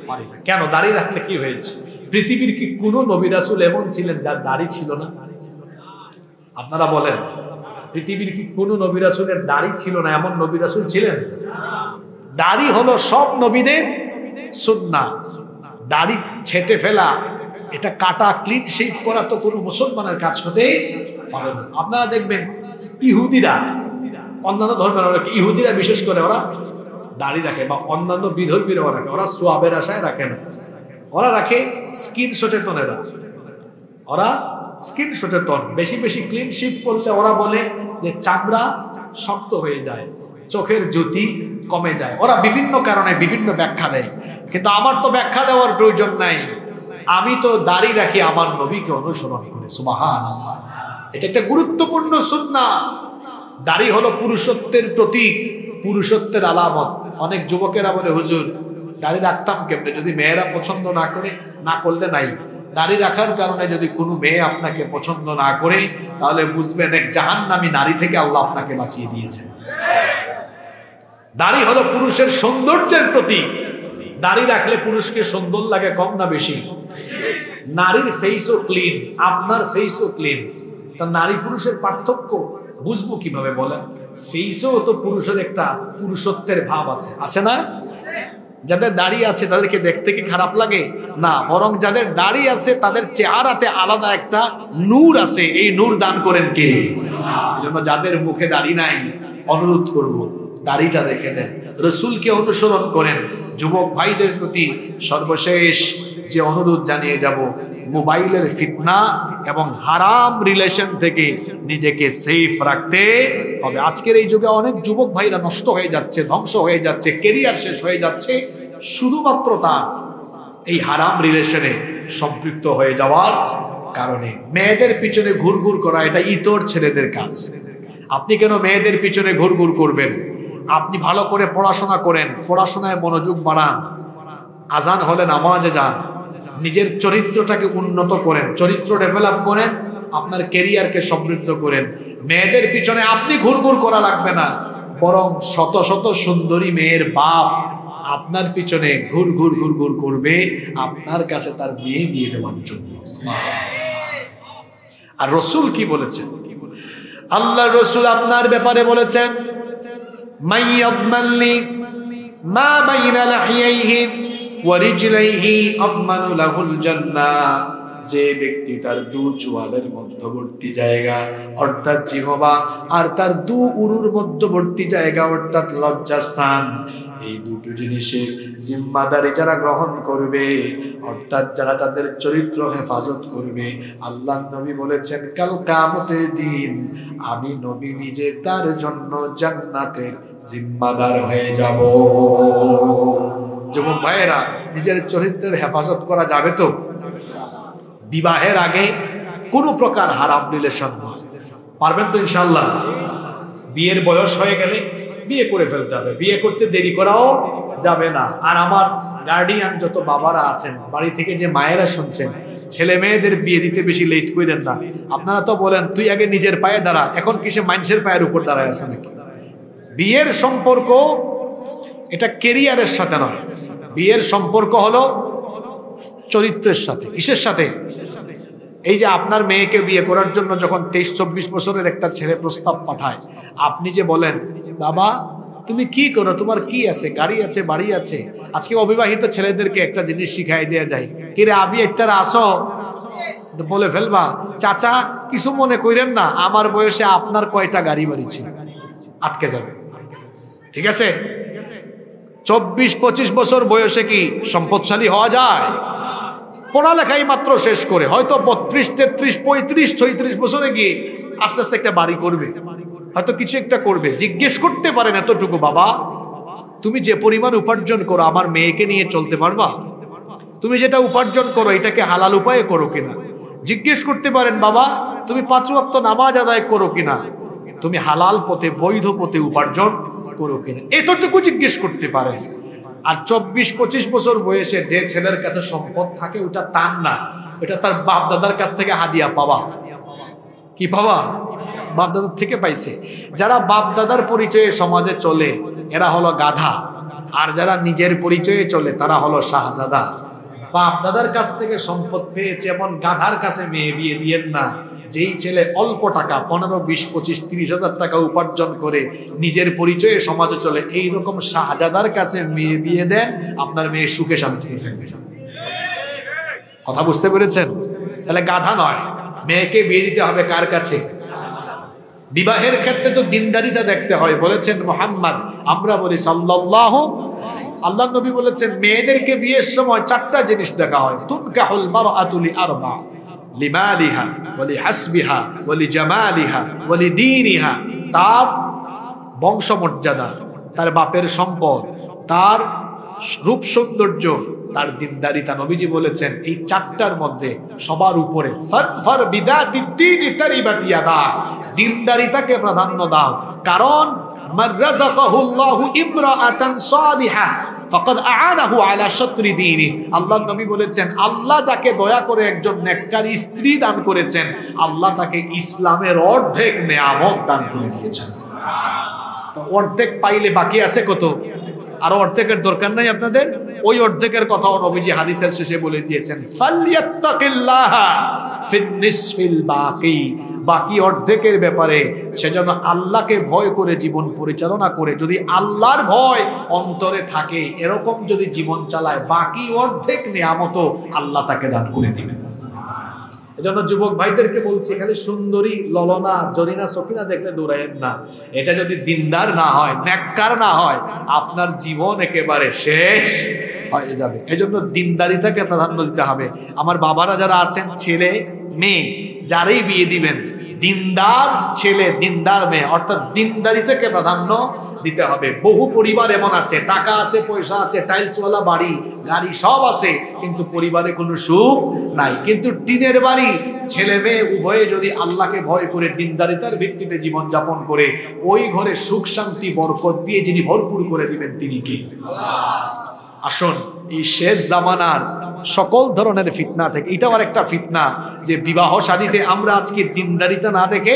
পারি না। কেন? দাড়ি রাখলে কি হয়েছে? পৃথিবীর কি কোনো নবী রাসূল এমন ছিলেন যার দাড়ি ছিল না? আপনারা বলেন, পৃথিবীর কি কোনো নবী রাসূলের দাড়ি ছিল না? এমন নবী রাসূল ছিলেন? দাড়ি হলো সব নবীদের সুন্নাহ। দাড়ি ছেটে ফেলা, এটা কাটা, ক্লিন শেভ করা তো কোনো মুসলমানের কাজ হতে পারে না। আপনারা দেখবেন ইহুদিরা, অন্যান্য ধর্মের ওরা, ইহুদিরা বিশেষ করে ওরা দাড়ি রাখে, বা অন্যান্য বিধর্মীরাও রাখে। ওরা সোয়াবের আশায় রাখে না, ওরা রাখে স্কিন সচেতনেরা। ওরা স্কিন সচেতন। বেশি বেশি ক্লিন শেভ করলে ওরা বলে যে চামড়া শক্ত হয়ে যায়, চোখের জ্যোতি কমে যায়। ওরা বিভিন্ন কারণে বিভিন্ন ব্যাখ্যা দেয়, কিন্তু আমার তো ব্যাখ্যা দেওয়ার প্রয়োজন নাই। আমি তো দাড়ি রাখি আমার নবীকে অনুসরণ করে। সুবহানাল্লাহ। এটা একটা গুরুত্বপূর্ণ সুন্নাহ। দাড়ি হলো পুরুষত্বের প্রতীক, পুরুষত্বের আলামত। অনেক যুবকেরা বলে, হুজুর দাড়ি রাখতাম কেমনে? যদি মেয়েরা পছন্দ না করে, না করলে নাই। দাড়ি রাখার কারণে যদি কোনো মেয়ে আপনাকে পছন্দ না করে, তাহলে বুঝবেন এক জাহান্নামী নারী থেকে আল্লাহ আপনাকে বাঁচিয়ে দিয়েছেন। দাড়ি হলো পুরুষের সৌন্দর্যের প্রতীক। দাড়ি রাখলে পুরুষকে সুন্দর লাগে কম না বেশি? নারীর ফেসও ক্লিন, আপনার ফেসও ক্লিন। তা নারী পুরুষের পার্থক্য বুঝবো কিভাবে বলেন? ফেসেও তো পুরুষের একটা পুরুষত্বের ভাব আছে, আছে না? যাদের দাড়ি আছে তাদেরকে দেখতে কি খারাপ লাগে? না, বরং যাদের দাড়ি আছে তাদের চেহারাতে আলাদা একটা নূর আছে। এই নূর দান করেন কে? এজন্য যাদের মুখে দাড়ি নাই, অনুরোধ করব দাড়িটা রেখে দেন, রসুলকে অনুসরণ করেন। যুবক ভাইদের প্রতি সর্বশেষ যে অনুরোধ জানিয়ে যাব, মোবাইলের ফিতনা এবং হারাম রিলেশন থেকে নিজেকে সেফ রাখতে হবে। আজকের এই যুগে অনেক যুবক ভাইরা নষ্ট হয়ে যাচ্ছে, ধ্বংস হয়ে যাচ্ছে, কেরিয়ার শেষ হয়ে যাচ্ছে, শুধুমাত্র তার এই হারাম রিলেশনে সম্পৃক্ত হয়ে যাওয়ার কারণে। মেয়েদের পিছনে ঘুরঘুর করা এটা ইতর ছেলেদের কাজ। আপনি কেন মেয়েদের পিছনে ঘুরঘুর করবেন? আপনি ভালো করে পড়াশোনা করেন, পড়াশোনায় মনোযোগ বাড়ান, আজান হলে নামাজে যান, নিজের চরিত্রটাকে উন্নত করেন, চরিত্র ডেভেলপ করেন, আপনার ক্যারিয়ারকে সমৃদ্ধ করেন। মেয়েদের পিছনে আপনি ঘুরঘুর করা লাগবে না, বরং শত শত সুন্দরী মেয়ের বাপ আপনার পিছনে ঘুরঘুর ঘুরঘুর করবে আপনার কাছে তার মেয়ে দিয়ে দেওয়ার জন্য। আর রসুল কি বলেছেন? আল্লাহ রসুল আপনার ব্যাপারে বলেছেন, মাইয়াদমানলি মা বাইনা লাহিয়াইহি ওয়া রিজলাইহি আদমানু লাহুল জান্নাহ। যে ব্যক্তি তার দু চোয়ালের মধ্যবর্তী জায়গা অর্থাৎ জিহ্বা আর তার দু উরুর মধ্যবর্তী জায়গা অর্থাৎ লজ্জাস্থান, এই দুটো জিনিসের জিম্মাদারি যারা গ্রহণ করবে, অর্থাৎ যারা তাদের চরিত্র হেফাজত করবে, আল্লাহ নবী বলেছেন কাল কিয়ামতের দিন আমি নবী নিজে তার জন্য জান্নাতের জিম্মাদার হয়ে যাব। যুবক ভাইয়েরা, নিজের চরিত্রের হেফাজত করা যাবে তো? বিবাহের আগে কোনো প্রকার হারাম রিলেশন নয়। পারবেন তো ইনশাল্লাহ? বিয়ের বয়স হয়ে গেলে বিয়ে করে ফেলতে হবে, বিয়ে করতে দেরি করাও যাবে না। আর আমার গার্ডিয়ান যত বাবারা আছেন, বাড়ি থেকে যে মায়েরা শুনছেন, ছেলে মেয়েদের বিয়ে দিতে বেশি লেট করেন না। আপনারা তো বলেন তুই আগে নিজের পায়ে দাঁড়া, এখন কিসে মানুষের পায়ের উপর দাঁড়ায় আছে নাকি? বিয়ের সম্পর্ক এটা কেরিয়ারের সাথে নয়। বিয়ের সম্পর্ক হলো চরিত্রের সাথে। কিসের সাথে? এই যে আপনার মেয়েকে বিয়ে করার জন্য যখন 23-24 বছরের একটা ছেলে প্রস্তাব পাঠায়, আপনি যে বলেন বাবা তুমি কি করো, তোমার কি আছে, গাড়ি আছে, বাড়ি আছে। আজকে অবিবাহিত ছেলেদেরকে একটা জিনিস শিখাই দেয়া যায়, কিরে আবি একটা আসো, বলে ফেলবা চাচা কিছু মনে করেন না, আমার বয়সে আপনার কয়টা গাড়ি বাড়ি ছিল, আটকে যাবে। ঠিক আছে? 24-25 বছর বয়সে কি সম্পদশালী হওয়া যায়? পড়ালেখাই মাত্র শেষ করে হয়তো 32, 33, 35, 36 বছরে গিয়ে আস্তে আস্তে একটা বাড়ি করবে, হয়তো কিছু একটা করবে। জিজ্ঞেস করতে পারেন এতটুকু, বাবা তুমি যে পরিমাণ উপার্জন করো আমার মেয়েকে নিয়ে চলতে পারবা? তুমি যেটা উপার্জন করো এটাকে হালাল উপায়ে করো কিনা? জিজ্ঞেস করতে পারেন, বাবা তুমি 5 ওয়াক্ত নামাজ আদায় করো কিনা, তুমি হালাল পথে বৈধ পথে উপার্জন করো কিনা, এতটুকু জিজ্ঞেস করতে পারেন। আর 24-25 বছর বয়সে যে ছেলের কাছে সম্পদ থাকে ওটা তার না, ওটা তার বাপ দাদার কাছ থেকে হাদিয়া পাওয়া। কি পাওয়া? বাপ দাদার থেকে পাইছে। যারা বাপ দাদার পরিচয়ে সমাজে চলে এরা হলো গাধা, আর যারা নিজের পরিচয়ে চলে তারা হলো শাহজাদা। বাপ দাদার কাছ থেকে সম্পদ পেয়েছে এমন গাধার কাছে মেয়ে বিয়ে দিয়েন না। যেই ছেলে অল্প টাকা 15, 20, 25, 30 হাজার টাকা উপার্জন করে নিজের পরিচয়ে সমাজে চলে, এইরকম শাহজাদার কাছে মেয়ে বিয়ে দেন, আপনার মেয়ে সুখে শান্তি থাকবে। কথা বুঝতে পেরেছেন? তাহলে গাধা নয়, মেয়েকে বিয়ে দিতে হবে কার কাছে? বিবাহের ক্ষেত্রে তো দিনদারিতা দেখতে হয়। বলেছেন মুহাম্মদ, আমরা বলি সাল্লাল্লাহু, আল্লাহ নবী বলেছেন মেয়েদেরকে বিয়ের সময় 4টা জিনিস দেখা হয়। তুনকাহুল মারআতু লিআরবা, লিমালিহা ওয়া লিহাসবিহা ওয়া লিজামালিহা ওয়া লিদীনিহা। তার বংশমর্যাদা, তার বাপের সম্পদ, তার রূপ সৌন্দর্য, তার দিনদারিতা। নবীজি বলেছেন এই 4টার মধ্যে সবার উপরে ফারফার বিদাতিদ্দীনি তারিবাত ইয়াদাক, দিনদারিতাকে প্রাধান্য দাও। কারণ মান রাযাকাহুল্লাহু ইমরাআতান সালিহা ফাকাদ আ'আনাহু আলা শাতরি দীনি। আল্লাহর নবী বলেছেন আল্লাহ যাকে দয়া করে একজন নেককারী স্ত্রী দান করেছেন, আল্লাহ তাকে ইসলামের অর্ধেক নেয়ামত দান করে দিয়েছেন। তো অর্ধেক পাইলে বাকি আছে কত? আর অর্ধেকের দরকার নাই আপনাদের। ওই অর্ধেকের কথাও নবীজি হাদিসের শেষে বলে দিয়েছেন, ফালইয়াত্তাকিল্লাহা ফিন নিসফিল বাকি। বাকি অর্ধেকের ব্যাপারে সেজন্য আল্লাহকে ভয় করে জীবন পরিচালনা করে, যদি আল্লাহর ভয় অন্তরে থাকে এরকম যদি জীবন চালায়, বাকি অর্ধেক নিয়ামত আল্লাহ তাকে দান করে দিবেন। এজন্য যুবক ভাইদেরকে বলছি, খালি সুন্দরী ললনা জরিনা সকিনা দেখলে দৌড়ায়েন না। এটা যদি দিনদার না হয়, নেককার না হয়, আপনার জীবন একেবারে শেষ হয়ে যাবে। এজন্য দিনদারিতাকে প্রাধান্য দিতে হবে। আমার বাবারা যারা আছেন, ছেলে মেয়ে যারাই বিয়ে দিবেন, দিনদার ছেলে দিনদার মেয়ে, অর্থাৎ দিনদারিতাকে প্রাধান্য দিতে হবে। বহু পরিবার এমন আছে, টাকা আছে, পয়সা আছে, টাইলসওয়ালা বাড়ি গাড়ি সব আছে, কিন্তু পরিবারে কোনো সুখ নাই। কিন্তু টিনের বাড়ি, ছেলে মেয়ে উভয়ে যদি আল্লাহকে ভয় করে দিনদারিতার ভিত্তিতে জীবন যাপন করে, ওই ঘরে সুখ শান্তি বরকত দিয়ে যিনি ভরপুর করে দিবেন তিনি কে? আসুন এই শেষ জামানার সকল ধরনের ফিতনা থেকে, এটাও আর একটা ফিতনা যে বিবাহ শাদীতে আমরা আজকে দিনদারিতা না দেখে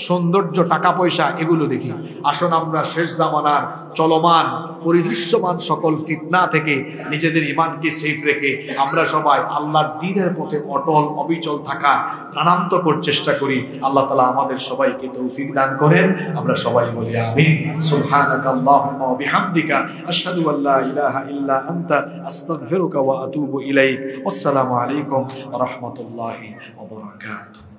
সৌন্দর্য, টাকা পয়সা এগুলো দেখি। আসুন আমরা শেষ জামানার চলমান পরিদৃশ্যমান সকল ফিতনা থেকে নিজেদের ইমানকে সেফ রেখে আমরা সবাই আল্লাহর দ্বীনের পথে অটল অবিচল থাকার প্রাণান্তকর চেষ্টা করি। আল্লাহ তাআলা আমাদের সবাইকে তৌফিক দান করেন। আমরা সবাই বলি আমিন। সুবহানাকাল্লাহুম্মা ওয়া বিহামদিকা আশহাদু আল্লা ইলাহা ইল্লা আনতা আস্তাগফিরুকা ওয়া আতুবু ইলাইক। আসসালামু আলাইকুম ওয়া রাহমাতুল্লাহি ওয়া বারাকাতুহু।